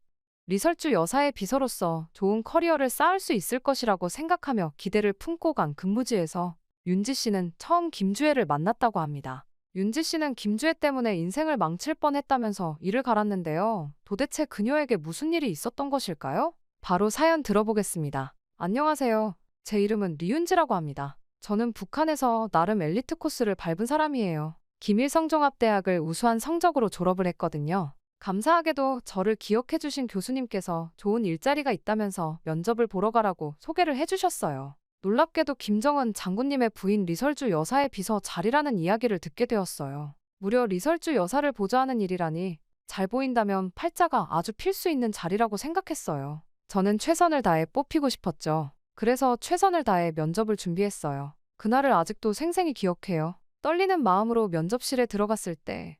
A: 리설주 여사의 비서로서 좋은 커리어를 쌓을 수 있을 것이라고 생각하며 기대를 품고 간 근무지에서 윤지 씨는 처음 김주혜를 만났다고 합니다. 윤지 씨는 김주혜 때문에 인생을 망칠 뻔했다면서 일을 갈았는데요. 도대체 그녀에게 무슨 일이 있었던 것일까요? 바로 사연 들어보겠습니다. 안녕하세요. 제 이름은 리윤지라고 합니다. 저는 북한에서 나름 엘리트 코스를 밟은 사람이에요. 김일성종합대학을 우수한 성적으로 졸업을 했거든요. 감사하게도 저를 기억해주신 교수님께서 좋은 일자리가 있다면서 면접을 보러 가라고 소개를 해주셨어요. 놀랍게도 김정은 장군님의 부인 리설주 여사의 비서 자리라는 이야기를 듣게 되었어요. 무려 리설주 여사를 보좌하는 일이라니 잘 보인다면 팔자가 아주 필수 있는 자리라고 생각했어요. 저는 최선을 다해 뽑히고 싶었죠. 그래서 최선을 다해 면접을 준비했어요. 그날을 아직도 생생히 기억해요. 떨리는 마음으로 면접실에 들어갔을 때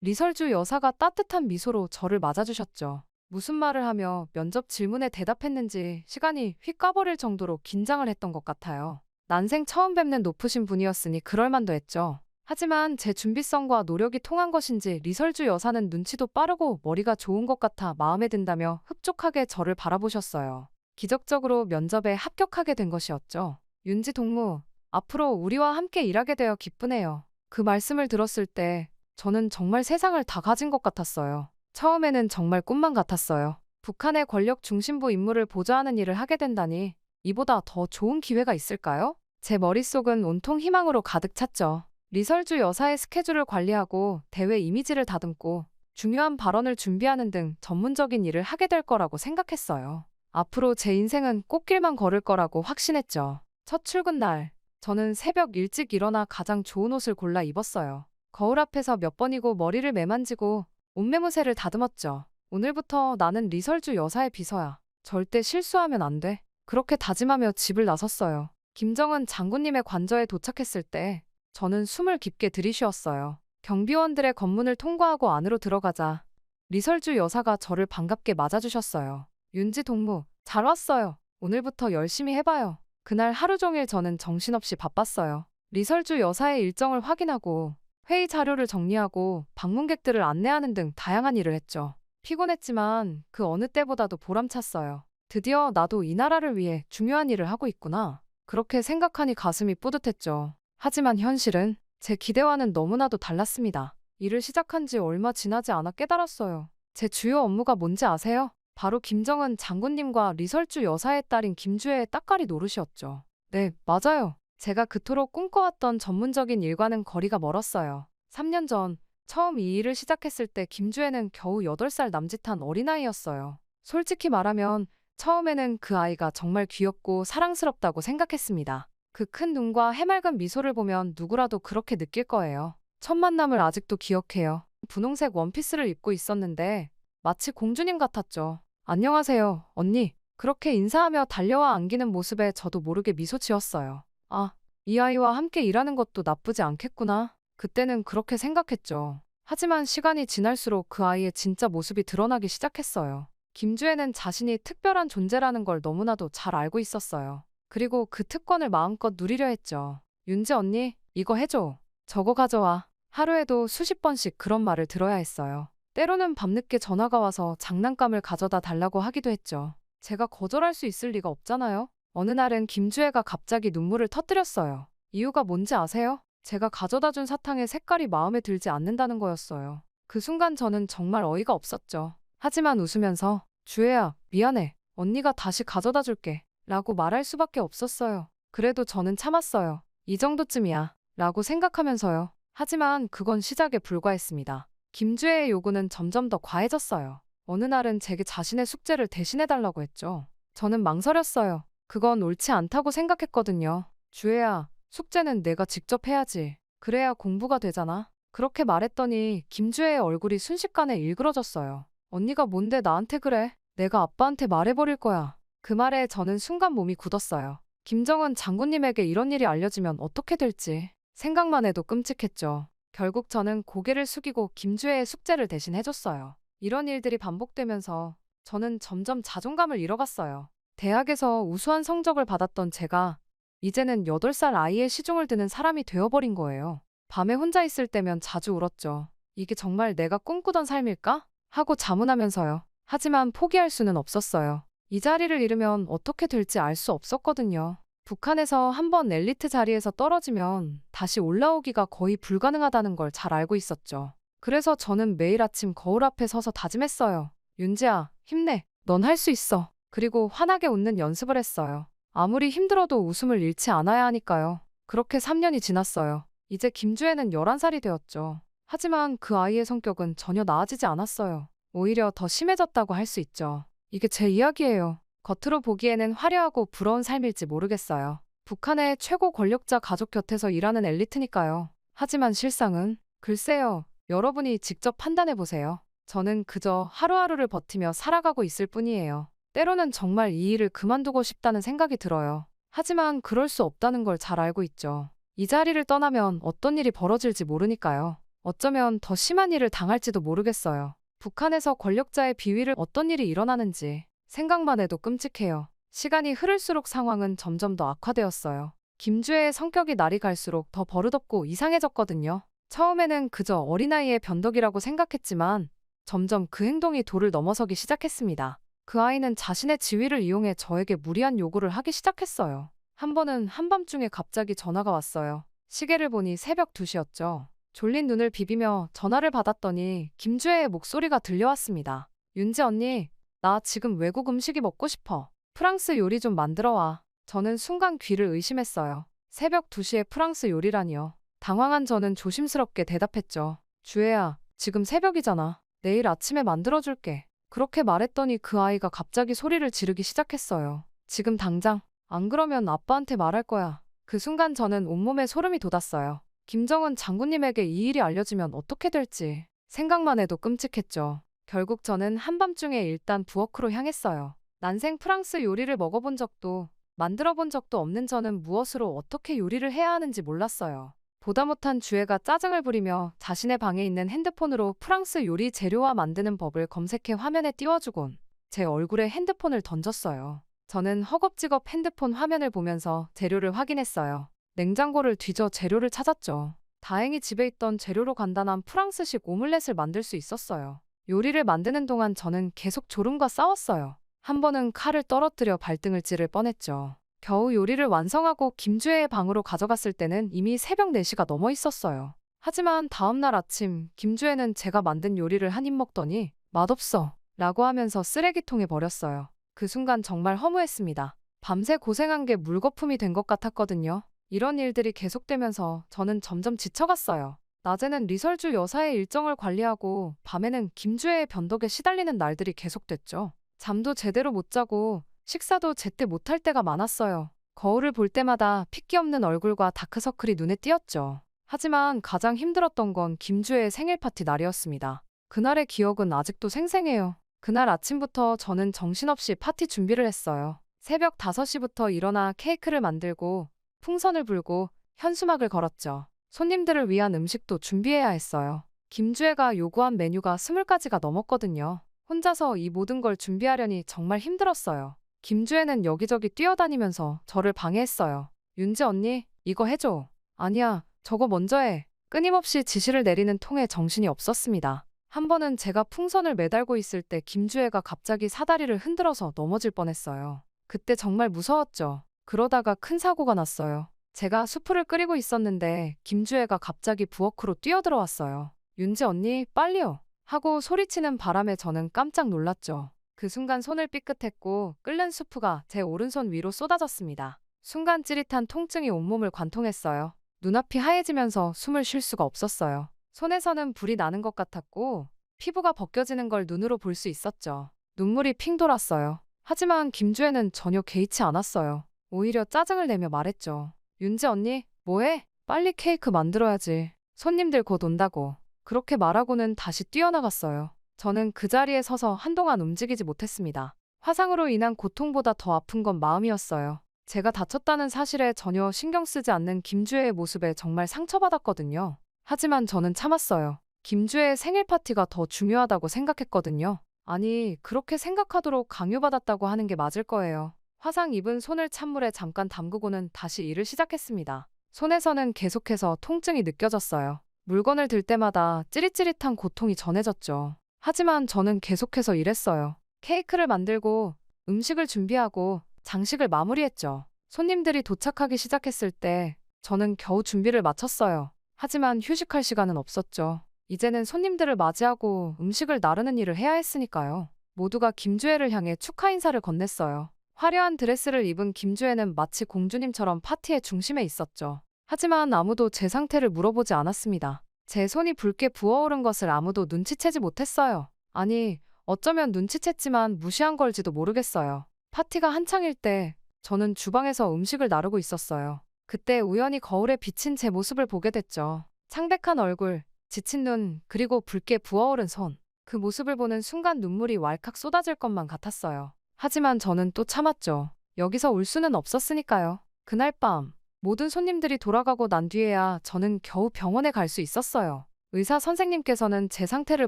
A: 리설주 여사가 따뜻한 미소로 저를 맞아주셨죠. 무슨 말을 하며 면접 질문에 대답했는지 시간이 휙 가버릴 정도로 긴장을 했던 것 같아요. 난생 처음 뵙는 높으신 분이었으니 그럴만도 했죠. 하지만 제 준비성과 노력이 통한 것인지 리설주 여사는 눈치도 빠르고 머리가 좋은 것 같아 마음에 든다며 흡족하게 저를 바라보셨어요. 기적적으로 면접에 합격하게 된 것이었죠. 윤지 동무, 앞으로 우리와 함께 일하게 되어 기쁘네요. 그 말씀을 들었을 때 저는 정말 세상을 다 가진 것 같았어요. 처음에는 정말 꿈만 같았어요. 북한의 권력 중심부 임무를 보좌하는 일을 하게 된다니 이보다 더 좋은 기회가 있을까요? 제 머릿속은 온통 희망으로 가득 찼죠. 리설주 여사의 스케줄을 관리하고 대회 이미지를 다듬고 중요한 발언을 준비하는 등 전문적인 일을 하게 될 거라고 생각했어요. 앞으로 제 인생은 꽃길만 걸을 거라고 확신했죠. 첫 출근 날, 저는 새벽 일찍 일어나 가장 좋은 옷을 골라 입었어요. 거울 앞에서 몇 번이고 머리를 매만지고 옷매무새를 다듬었죠. 오늘부터 나는 리설주 여사의 비서야. 절대 실수하면 안 돼. 그렇게 다짐하며 집을 나섰어요. 김정은 장군님의 관저에 도착했을 때 저는 숨을 깊게 들이쉬었어요. 경비원들의 검문을 통과하고 안으로 들어가자 리설주 여사가 저를 반갑게 맞아주셨어요. 윤지 동무, 잘 왔어요. 오늘부터 열심히 해봐요. 그날 하루 종일 저는 정신없이 바빴어요. 리설주 여사의 일정을 확인하고 회의 자료를 정리하고 방문객들을 안내하는 등 다양한 일을 했죠. 피곤했지만 그 어느 때보다도 보람찼어요. 드디어 나도 이 나라를 위해 중요한 일을 하고 있구나. 그렇게 생각하니 가슴이 뿌듯했죠. 하지만 현실은 제 기대와는 너무나도 달랐습니다. 일을 시작한 지 얼마 지나지 않아 깨달았어요. 제 주요 업무가 뭔지 아세요? 바로 김정은 장군님과 리설주 여사의 딸인 김주혜의 따까리 노릇이었죠. 네, 맞아요. 제가 그토록 꿈꿔왔던 전문적인 일과는 거리가 멀었어요. 3년 전 처음 이 일을 시작했을 때 김주혜는 겨우 8살 남짓한 어린아이였어요. 솔직히 말하면 처음에는 그 아이가 정말 귀엽고 사랑스럽다고 생각했습니다. 그 큰 눈과 해맑은 미소를 보면 누구라도 그렇게 느낄 거예요. 첫 만남을 아직도 기억해요. 분홍색 원피스를 입고 있었는데 마치 공주님 같았죠. 안녕하세요, 언니. 그렇게 인사하며 달려와 안기는 모습에 저도 모르게 미소 지었어요. 아, 이 아이와 함께 일하는 것도 나쁘지 않겠구나. 그때는 그렇게 생각했죠. 하지만 시간이 지날수록 그 아이의 진짜 모습이 드러나기 시작했어요. 김주혜는 자신이 특별한 존재라는 걸 너무나도 잘 알고 있었어요. 그리고 그 특권을 마음껏 누리려 했죠. 윤지 언니, 이거 해줘. 저거 가져와. 하루에도 수십 번씩 그런 말을 들어야 했어요. 때로는 밤늦게 전화가 와서 장난감을 가져다 달라고 하기도 했죠. 제가 거절할 수 있을 리가 없잖아요. 어느 날은 김주혜가 갑자기 눈물을 터뜨렸어요. 이유가 뭔지 아세요? 제가 가져다 준 사탕의 색깔이 마음에 들지 않는다는 거였어요. 그 순간 저는 정말 어이가 없었죠. 하지만 웃으면서 주혜야, 미안해. 언니가 다시 가져다 줄게. 라고 말할 수밖에 없었어요. 그래도 저는 참았어요. 이 정도쯤이야. 라고 생각하면서요. 하지만 그건 시작에 불과했습니다. 김주혜의 요구는 점점 더 과해졌어요. 어느 날은 제게 자신의 숙제를 대신해달라고 했죠. 저는 망설였어요. 그건 옳지 않다고 생각했거든요. 주혜야, 숙제는 내가 직접 해야지. 그래야 공부가 되잖아. 그렇게 말했더니 김주혜의 얼굴이 순식간에 일그러졌어요. 언니가 뭔데 나한테 그래? 내가 아빠한테 말해버릴 거야. 그 말에 저는 순간 몸이 굳었어요. 김정은 장군님에게 이런 일이 알려지면 어떻게 될지 생각만 해도 끔찍했죠. 결국 저는 고개를 숙이고 김주혜의 숙제를 대신 해줬어요. 이런 일들이 반복되면서 저는 점점 자존감을 잃어갔어요. 대학에서 우수한 성적을 받았던 제가 이제는 8살 아이의 시중을 드는 사람이 되어버린 거예요. 밤에 혼자 있을 때면 자주 울었죠. 이게 정말 내가 꿈꾸던 삶일까? 하고 자문하면서요. 하지만 포기할 수는 없었어요. 이 자리를 잃으면 어떻게 될지 알 수 없었거든요. 북한에서 한번 엘리트 자리에서 떨어지면 다시 올라오기가 거의 불가능하다는 걸 잘 알고 있었죠. 그래서 저는 매일 아침 거울 앞에 서서 다짐했어요. 윤지야, 힘내. 넌 할 수 있어. 그리고 환하게 웃는 연습을 했어요. 아무리 힘들어도 웃음을 잃지 않아야 하니까요. 그렇게 3년이 지났어요. 이제 김주혜는 11살이 되었죠. 하지만 그 아이의 성격은 전혀 나아지지 않았어요. 오히려 더 심해졌다고 할 수 있죠. 이게 제 이야기예요. 겉으로 보기에는 화려하고 부러운 삶일지 모르겠어요. 북한의 최고 권력자 가족 곁에서 일하는 엘리트니까요. 하지만 실상은? 글쎄요. 여러분이 직접 판단해 보세요. 저는 그저 하루하루를 버티며 살아가고 있을 뿐이에요. 때로는 정말 이 일을 그만두고 싶다는 생각이 들어요. 하지만 그럴 수 없다는 걸 잘 알고 있죠. 이 자리를 떠나면 어떤 일이 벌어질지 모르니까요. 어쩌면 더 심한 일을 당할지도 모르겠어요. 북한에서 권력자의 비위를 어떤 일이 일어나는지 생각만 해도 끔찍해요. 시간이 흐를수록 상황은 점점 더 악화되었어요. 김주혜의 성격이 날이 갈수록 더 버릇없고 이상해졌거든요. 처음에는 그저 어린아이의 변덕이라고 생각했지만 점점 그 행동이 도를 넘어서기 시작했습니다. 그 아이는 자신의 지위를 이용해 저에게 무리한 요구를 하기 시작했어요. 한 번은 한밤중에 갑자기 전화가 왔어요. 시계를 보니 새벽 2시였죠. 졸린 눈을 비비며 전화를 받았더니 김주혜의 목소리가 들려왔습니다. 윤지 언니, 나 지금 외국 음식이 먹고 싶어. 프랑스 요리 좀 만들어 와. 저는 순간 귀를 의심했어요. 새벽 2시에 프랑스 요리라니요. 당황한 저는 조심스럽게 대답했죠. 주혜야, 지금 새벽이잖아. 내일 아침에 만들어줄게. 그렇게 말했더니 그 아이가 갑자기 소리를 지르기 시작했어요. 지금 당장. 안 그러면 아빠한테 말할 거야. 그 순간 저는 온몸에 소름이 돋았어요. 김정은 장군님에게 이 일이 알려지면 어떻게 될지 생각만 해도 끔찍했죠. 결국 저는 한밤중에 일단 부엌으로 향했어요. 난생 프랑스 요리를 먹어본 적도 만들어 본 적도 없는 저는 무엇으로 어떻게 요리를 해야 하는지 몰랐어요. 보다 못한 주애가 짜증을 부리며 자신의 방에 있는 핸드폰으로 프랑스 요리 재료와 만드는 법을 검색해 화면에 띄워주곤 제 얼굴에 핸드폰을 던졌어요. 저는 허겁지겁 핸드폰 화면을 보면서 재료를 확인했어요. 냉장고를 뒤져 재료를 찾았죠. 다행히 집에 있던 재료로 간단한 프랑스식 오믈렛을 만들 수 있었어요. 요리를 만드는 동안 저는 계속 졸음과 싸웠어요. 한 번은 칼을 떨어뜨려 발등을 찌를 뻔했죠. 겨우 요리를 완성하고 김주혜의 방으로 가져갔을 때는 이미 새벽 4시가 넘어 있었어요. 하지만 다음날 아침 김주혜는 제가 만든 요리를 한 입 먹더니 맛없어 라고 하면서 쓰레기통에 버렸어요. 그 순간 정말 허무했습니다. 밤새 고생한 게 물거품이 된 것 같았거든요. 이런 일들이 계속되면서 저는 점점 지쳐갔어요. 낮에는 리설주 여사의 일정을 관리하고 밤에는 김주혜의 변덕에 시달리는 날들이 계속됐죠. 잠도 제대로 못 자고 식사도 제때 못할 때가 많았어요. 거울을 볼 때마다 핏기 없는 얼굴과 다크서클이 눈에 띄었죠. 하지만 가장 힘들었던 건 김주혜의 생일 파티 날이었습니다. 그날의 기억은 아직도 생생해요. 그날 아침부터 저는 정신없이 파티 준비를 했어요. 새벽 5시부터 일어나 케이크를 만들고 풍선을 불고 현수막을 걸었죠. 손님들을 위한 음식도 준비해야 했어요. 김주혜가 요구한 메뉴가 20가지가 넘었거든요. 혼자서 이 모든 걸 준비하려니 정말 힘들었어요. 김주혜는 여기저기 뛰어다니면서 저를 방해했어요. 윤지 언니, 이거 해줘. 아니야, 저거 먼저 해. 끊임없이 지시를 내리는 통에 정신이 없었습니다. 한 번은 제가 풍선을 매달고 있을 때 김주혜가 갑자기 사다리를 흔들어서 넘어질 뻔했어요. 그때 정말 무서웠죠. 그러다가 큰 사고가 났어요. 제가 수프를 끓이고 있었는데 김주혜가 갑자기 부엌으로 뛰어들어왔어요. 윤지 언니, 빨리요. 하고 소리치는 바람에 저는 깜짝 놀랐죠. 그 순간 손을 삐끗했고 끓는 수프가 제 오른손 위로 쏟아졌습니다. 순간 찌릿한 통증이 온몸을 관통했어요. 눈앞이 하얘지면서 숨을 쉴 수가 없었어요. 손에서는 불이 나는 것 같았고 피부가 벗겨지는 걸 눈으로 볼 수 있었죠. 눈물이 핑 돌았어요. 하지만 김주혜는 전혀 개의치 않았어요. 오히려 짜증을 내며 말했죠. 윤지 언니, 뭐해? 빨리 케이크 만들어야지. 손님들 곧 온다고. 그렇게 말하고는 다시 뛰어나갔어요. 저는 그 자리에 서서 한동안 움직이지 못했습니다. 화상으로 인한 고통보다 더 아픈 건 마음이었어요. 제가 다쳤다는 사실에 전혀 신경 쓰지 않는 김주혜의 모습에 정말 상처받았거든요. 하지만 저는 참았어요. 김주혜의 생일 파티가 더 중요하다고 생각했거든요. 아니, 그렇게 생각하도록 강요받았다고 하는 게 맞을 거예요. 화상 입은 손을 찬물에 잠깐 담그고는 다시 일을 시작했습니다. 손에서는 계속해서 통증이 느껴졌어요. 물건을 들 때마다 찌릿찌릿한 고통이 전해졌죠. 하지만 저는 계속해서 일했어요. 케이크를 만들고 음식을 준비하고 장식을 마무리했죠. 손님들이 도착하기 시작했을 때 저는 겨우 준비를 마쳤어요. 하지만 휴식할 시간은 없었죠. 이제는 손님들을 맞이하고 음식을 나르는 일을 해야 했으니까요. 모두가 김주혜를 향해 축하 인사를 건넸어요. 화려한 드레스를 입은 김주혜는 마치 공주님처럼 파티의 중심에 있었죠. 하지만 아무도 제 상태를 물어보지 않았습니다. 제 손이 붉게 부어오른 것을 아무도 눈치채지 못했어요. 아니, 어쩌면 눈치챘지만 무시한 걸지도 모르겠어요. 파티가 한창일 때 저는 주방에서 음식을 나르고 있었어요. 그때 우연히 거울에 비친 제 모습을 보게 됐죠. 창백한 얼굴, 지친 눈, 그리고 붉게 부어오른 손. 그 모습을 보는 순간 눈물이 왈칵 쏟아질 것만 같았어요. 하지만 저는 또 참았죠. 여기서 울 수는 없었으니까요. 그날 밤 모든 손님들이 돌아가고 난 뒤에야 저는 겨우 병원에 갈 수 있었어요. 의사 선생님께서는 제 상태를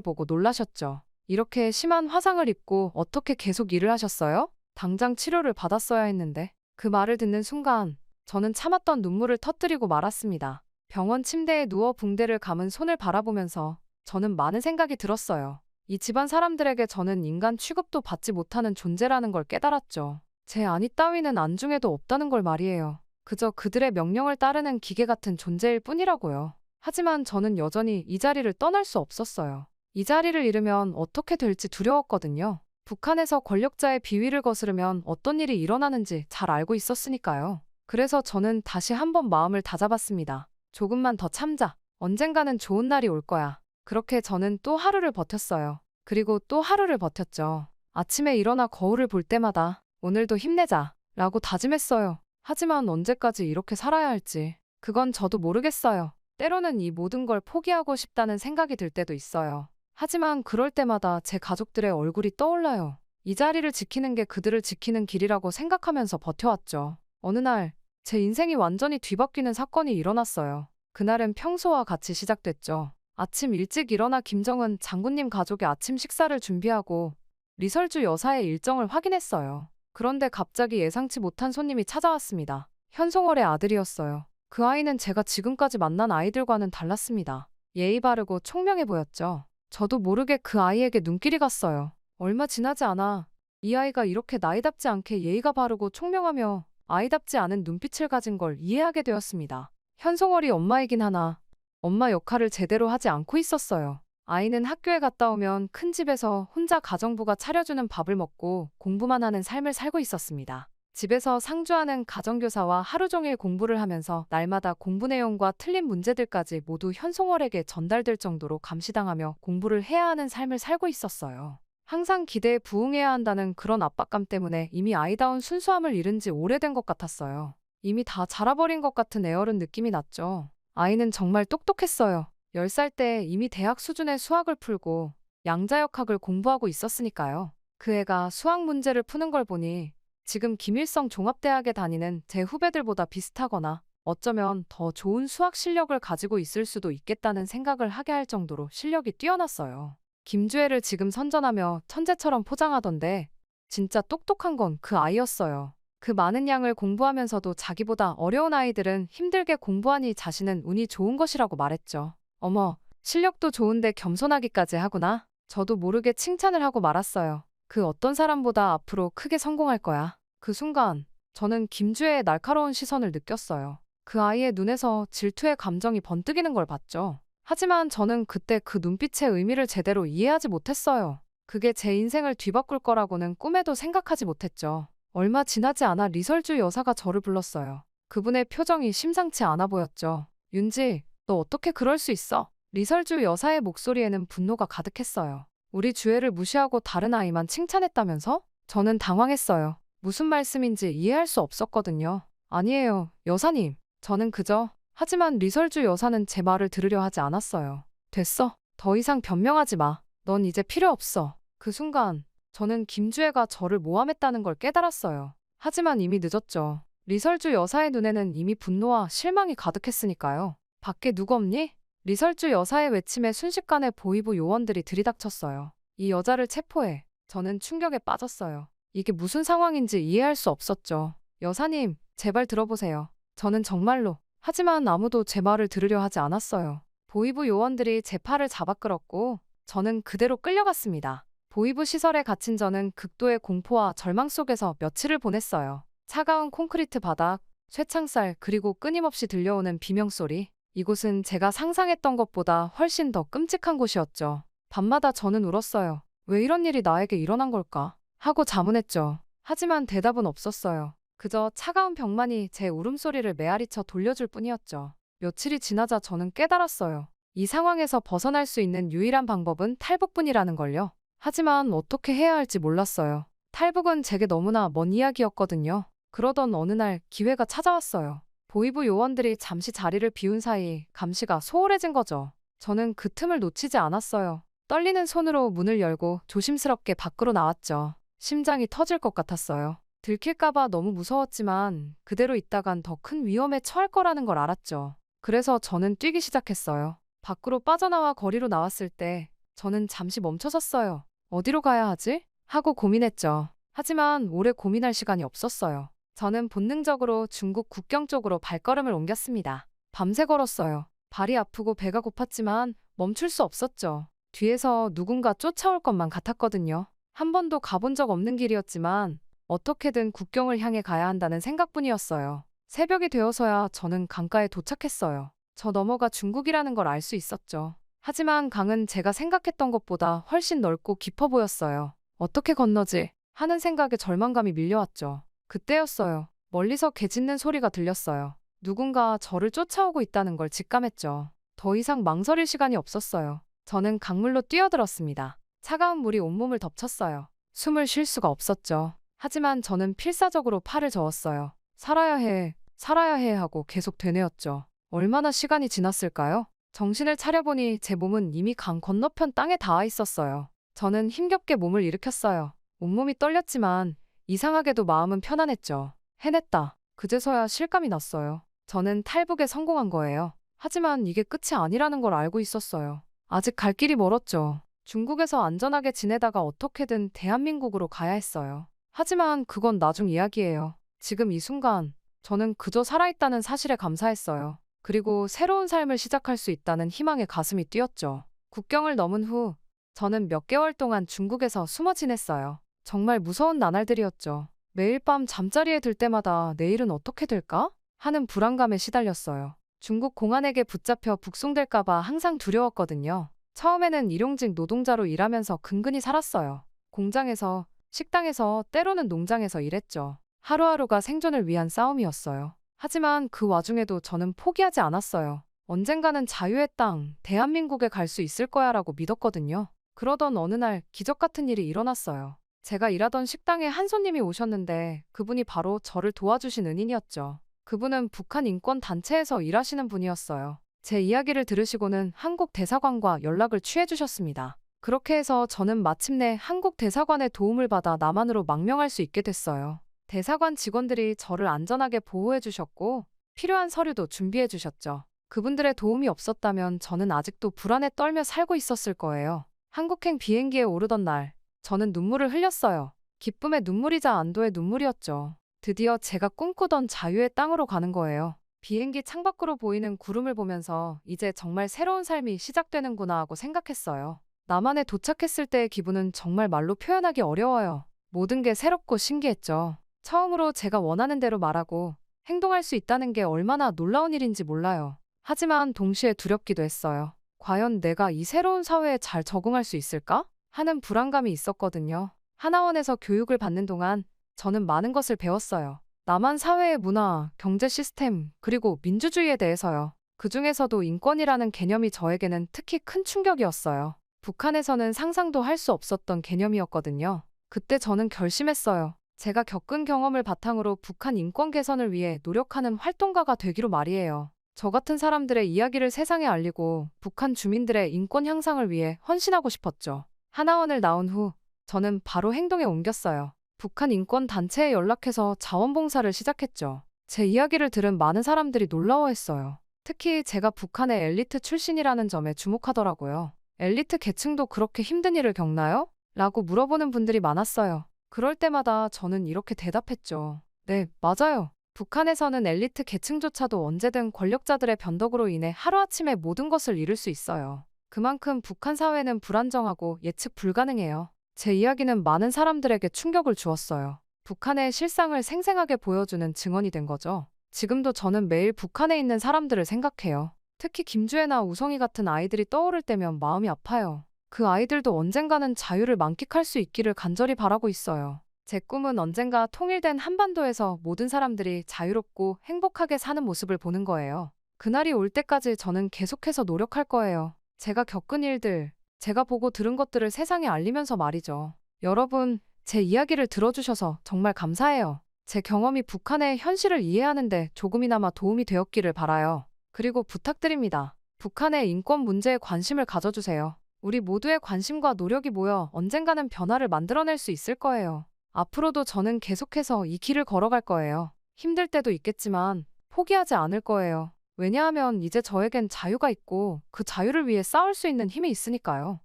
A: 보고 놀라셨죠. 이렇게 심한 화상을 입고 어떻게 계속 일을 하셨어요? 당장 치료를 받았어야 했는데. 그 말을 듣는 순간 저는 참았던 눈물을 터뜨리고 말았습니다. 병원 침대에 누워 붕대를 감은 손을 바라보면서 저는 많은 생각이 들었어요. 이 집안 사람들에게 저는 인간 취급도 받지 못하는 존재라는 걸 깨달았죠. 제 안위 따위는 안중에도 없다는 걸 말이에요. 그저 그들의 명령을 따르는 기계 같은 존재일 뿐이라고요. 하지만 저는 여전히 이 자리를 떠날 수 없었어요. 이 자리를 잃으면 어떻게 될지 두려웠거든요. 북한에서 권력자의 비위를 거스르면 어떤 일이 일어나는지 잘 알고 있었으니까요. 그래서 저는 다시 한번 마음을 다잡았습니다. 조금만 더 참자. 언젠가는 좋은 날이 올 거야. 그렇게 저는 또 하루를 버텼어요. 그리고 또 하루를 버텼죠. 아침에 일어나 거울을 볼 때마다 오늘도 힘내자 라고 다짐했어요. 하지만 언제까지 이렇게 살아야 할지 그건 저도 모르겠어요. 때로는 이 모든 걸 포기하고 싶다는 생각이 들 때도 있어요. 하지만 그럴 때마다 제 가족들의 얼굴이 떠올라요. 이 자리를 지키는 게 그들을 지키는 길이라고 생각하면서 버텨왔죠. 어느 날 제 인생이 완전히 뒤바뀌는 사건이 일어났어요. 그날은 평소와 같이 시작됐죠. 아침 일찍 일어나 김정은 장군님 가족의 아침 식사를 준비하고 리설주 여사의 일정을 확인했어요. 그런데 갑자기 예상치 못한 손님이 찾아왔습니다. 현송월의 아들이었어요. 그 아이는 제가 지금까지 만난 아이들과는 달랐습니다. 예의 바르고 총명해 보였죠. 저도 모르게 그 아이에게 눈길이 갔어요. 얼마 지나지 않아 이 아이가 이렇게 나이답지 않게 예의가 바르고 총명하며 아이답지 않은 눈빛을 가진 걸 이해하게 되었습니다. 현송월이 엄마이긴 하나 엄마 역할을 제대로 하지 않고 있었어요. 아이는 학교에 갔다 오면 큰 집에서 혼자 가정부가 차려주는 밥을 먹고 공부만 하는 삶을 살고 있었습니다. 집에서 상주하는 가정교사와 하루 종일 공부를 하면서 날마다 공부 내용과 틀린 문제들까지 모두 현송월에게 전달될 정도로 감시당하며 공부를 해야 하는 삶을 살고 있었어요. 항상 기대에 부응해야 한다는 그런 압박감 때문에 이미 아이다운 순수함을 잃은 지 오래된 것 같았어요. 이미 다 자라버린 것 같은 애어른 느낌이 났죠. 아이는 정말 똑똑했어요. 10살 때 이미 대학 수준의 수학을 풀고 양자역학을 공부하고 있었으니까요. 그 애가 수학 문제를 푸는 걸 보니 지금 김일성 종합대학에 다니는 제 후배들보다 비슷하거나 어쩌면 더 좋은 수학 실력을 가지고 있을 수도 있겠다는 생각을 하게 할 정도로 실력이 뛰어났어요. 김주혜를 지금 선전하며 천재처럼 포장하던데 진짜 똑똑한 건 그 아이였어요. 그 많은 양을 공부하면서도 자기보다 어려운 아이들은 힘들게 공부하니 자신은 운이 좋은 것이라고 말했죠. 어머, 실력도 좋은데 겸손하기까지 하구나. 저도 모르게 칭찬을 하고 말았어요. 그 어떤 사람보다 앞으로 크게 성공할 거야. 그 순간 저는 김주혜의 날카로운 시선을 느꼈어요. 그 아이의 눈에서 질투의 감정이 번뜩이는 걸 봤죠. 하지만 저는 그때 그 눈빛의 의미를 제대로 이해하지 못했어요. 그게 제 인생을 뒤바꿀 거라고는 꿈에도 생각하지 못했죠. 얼마 지나지 않아 리설주 여사가 저를 불렀어요. 그분의 표정이 심상치 않아 보였죠. 윤지, 너 어떻게 그럴 수 있어? 리설주 여사의 목소리에는 분노가 가득했어요. 우리 주애를 무시하고 다른 아이만 칭찬했다면서? 저는 당황했어요. 무슨 말씀인지 이해할 수 없었거든요. 아니에요, 여사님. 저는 그저... 하지만 리설주 여사는 제 말을 들으려 하지 않았어요. 됐어. 더 이상 변명하지 마. 넌 이제 필요 없어. 그 순간 저는 김주혜가 저를 모함했다는 걸 깨달았어요. 하지만 이미 늦었죠. 리설주 여사의 눈에는 이미 분노와 실망이 가득했으니까요. 밖에 누구 없니? 리설주 여사의 외침에 순식간에 보이부 요원들이 들이닥쳤어요. 이 여자를 체포해. 저는 충격에 빠졌어요. 이게 무슨 상황인지 이해할 수 없었죠. 여사님, 제발 들어보세요. 저는 정말로. 하지만 아무도 제 말을 들으려 하지 않았어요. 보이부 요원들이 제 팔을 잡아 끌었고 저는 그대로 끌려갔습니다. 보이부 시설에 갇힌 저는 극도의 공포와 절망 속에서 며칠을 보냈어요. 차가운 콘크리트 바닥, 쇠창살, 그리고 끊임없이 들려오는 비명소리. 이곳은 제가 상상했던 것보다 훨씬 더 끔찍한 곳이었죠. 밤마다 저는 울었어요. 왜 이런 일이 나에게 일어난 걸까? 하고 자문했죠. 하지만 대답은 없었어요. 그저 차가운 벽만이 제 울음소리를 메아리쳐 돌려줄 뿐이었죠. 며칠이 지나자 저는 깨달았어요. 이 상황에서 벗어날 수 있는 유일한 방법은 탈북뿐이라는 걸요. 하지만 어떻게 해야 할지 몰랐어요. 탈북은 제게 너무나 먼 이야기였거든요. 그러던 어느 날 기회가 찾아왔어요. 보이부 요원들이 잠시 자리를 비운 사이 감시가 소홀해진 거죠. 저는 그 틈을 놓치지 않았어요. 떨리는 손으로 문을 열고 조심스럽게 밖으로 나왔죠. 심장이 터질 것 같았어요. 들킬까봐 너무 무서웠지만 그대로 있다간 더 큰 위험에 처할 거라는 걸 알았죠. 그래서 저는 뛰기 시작했어요. 밖으로 빠져나와 거리로 나왔을 때 저는 잠시 멈춰섰어요. 어디로 가야 하지? 하고 고민했죠. 하지만 오래 고민할 시간이 없었어요. 저는 본능적으로 중국 국경 쪽으로 발걸음을 옮겼습니다. 밤새 걸었어요. 발이 아프고 배가 고팠지만 멈출 수 없었죠. 뒤에서 누군가 쫓아올 것만 같았거든요. 한 번도 가본 적 없는 길이었지만 어떻게든 국경을 향해 가야 한다는 생각뿐이었어요. 새벽이 되어서야 저는 강가에 도착했어요. 저 너머가 중국이라는 걸 알 수 있었죠. 하지만 강은 제가 생각했던 것보다 훨씬 넓고 깊어 보였어요. 어떻게 건너지? 하는 생각에 절망감이 밀려왔죠. 그때였어요. 멀리서 개 짖는 소리가 들렸어요. 누군가 저를 쫓아오고 있다는 걸 직감했죠. 더 이상 망설일 시간이 없었어요. 저는 강물로 뛰어들었습니다. 차가운 물이 온몸을 덮쳤어요. 숨을 쉴 수가 없었죠. 하지만 저는 필사적으로 팔을 저었어요. 살아야 해 하고 계속 되뇌었죠. 얼마나 시간이 지났을까요? 정신을 차려보니 제 몸은 이미 강 건너편 땅에 닿아 있었어요. 저는 힘겹게 몸을 일으켰어요. 온몸이 떨렸지만 이상하게도 마음은 편안했죠. 해냈다. 그제서야 실감이 났어요. 저는 탈북에 성공한 거예요. 하지만 이게 끝이 아니라는 걸 알고 있었어요. 아직 갈 길이 멀었죠. 중국에서 안전하게 지내다가 어떻게든 대한민국으로 가야 했어요. 하지만 그건 나중 이야기예요. 지금 이 순간 저는 그저 살아있다는 사실에 감사했어요. 그리고 새로운 삶을 시작할 수 있다는 희망에 가슴이 뛰었죠. 국경을 넘은 후 저는 몇 개월 동안 중국에서 숨어 지냈어요. 정말 무서운 나날들이었죠. 매일 밤 잠자리에 들 때마다 내일은 어떻게 될까? 하는 불안감에 시달렸어요. 중국 공안에게 붙잡혀 북송될까봐 항상 두려웠거든요. 처음에는 일용직 노동자로 일하면서 근근히 살았어요. 공장에서, 식당에서, 때로는 농장에서 일했죠. 하루하루가 생존을 위한 싸움이었어요. 하지만 그 와중에도 저는 포기하지 않았어요. 언젠가는 자유의 땅, 대한민국에 갈 수 있을 거야라고 믿었거든요. 그러던 어느 날 기적 같은 일이 일어났어요. 제가 일하던 식당에 한 손님이 오셨는데 그분이 바로 저를 도와주신 은인이었죠. 그분은 북한 인권 단체에서 일하시는 분이었어요. 제 이야기를 들으시고는 한국 대사관과 연락을 취해주셨습니다. 그렇게 해서 저는 마침내 한국 대사관의 도움을 받아 남한으로 망명할 수 있게 됐어요. 대사관 직원들이 저를 안전하게 보호해 주셨고 필요한 서류도 준비해 주셨죠. 그분들의 도움이 없었다면 저는 아직도 불안에 떨며 살고 있었을 거예요. 한국행 비행기에 오르던 날 저는 눈물을 흘렸어요. 기쁨의 눈물이자 안도의 눈물이었죠. 드디어 제가 꿈꾸던 자유의 땅으로 가는 거예요. 비행기 창밖으로 보이는 구름을 보면서 이제 정말 새로운 삶이 시작되는구나 하고 생각했어요. 남한에 도착했을 때의 기분은 정말 말로 표현하기 어려워요. 모든 게 새롭고 신기했죠. 처음으로 제가 원하는 대로 말하고 행동할 수 있다는 게 얼마나 놀라운 일인지 몰라요. 하지만 동시에 두렵기도 했어요. 과연 내가 이 새로운 사회에 잘 적응할 수 있을까? 하는 불안감이 있었거든요. 하나원에서 교육을 받는 동안 저는 많은 것을 배웠어요. 남한 사회의 문화, 경제 시스템, 그리고 민주주의에 대해서요. 그중에서도 인권이라는 개념이 저에게는 특히 큰 충격이었어요. 북한에서는 상상도 할 수 없었던 개념이었거든요. 그때 저는 결심했어요. 제가 겪은 경험을 바탕으로 북한 인권 개선을 위해 노력하는 활동가가 되기로 말이에요. 저 같은 사람들의 이야기를 세상에 알리고 북한 주민들의 인권 향상을 위해 헌신하고 싶었죠. 하나원을 나온 후 저는 바로 행동에 옮겼어요. 북한 인권 단체에 연락해서 자원봉사를 시작했죠. 제 이야기를 들은 많은 사람들이 놀라워했어요. 특히 제가 북한의 엘리트 출신이라는 점에 주목하더라고요. 엘리트 계층도 그렇게 힘든 일을 겪나요? 라고 물어보는 분들이 많았어요. 그럴 때마다 저는 이렇게 대답했죠. 네, 맞아요. 북한에서는 엘리트 계층조차도 언제든 권력자들의 변덕으로 인해 하루아침에 모든 것을 잃을 수 있어요. 그만큼 북한 사회는 불안정하고 예측 불가능해요. 제 이야기는 많은 사람들에게 충격을 주었어요. 북한의 실상을 생생하게 보여주는 증언이 된 거죠. 지금도 저는 매일 북한에 있는 사람들을 생각해요. 특히 김주혜나 우성이 같은 아이들이 떠오를 때면 마음이 아파요. 그 아이들도 언젠가는 자유를 만끽할 수 있기를 간절히 바라고 있어요. 제 꿈은 언젠가 통일된 한반도에서 모든 사람들이 자유롭고 행복하게 사는 모습을 보는 거예요. 그날이 올 때까지 저는 계속해서 노력할 거예요. 제가 겪은 일들, 제가 보고 들은 것들을 세상에 알리면서 말이죠. 여러분, 제 이야기를 들어주셔서 정말 감사해요. 제 경험이 북한의 현실을 이해하는데 조금이나마 도움이 되었기를 바라요. 그리고 부탁드립니다. 북한의 인권 문제에 관심을 가져주세요. 우리 모두의 관심과 노력이 모여 언젠가는 변화를 만들어낼 수 있을 거예요. 앞으로도 저는 계속해서 이 길을 걸어갈 거예요. 힘들 때도 있겠지만 포기하지 않을 거예요. 왜냐하면 이제 저에겐 자유가 있고 그 자유를 위해 싸울 수 있는 힘이 있으니까요.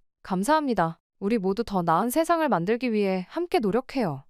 A: 감사합니다. 우리 모두 더 나은 세상을 만들기 위해 함께 노력해요.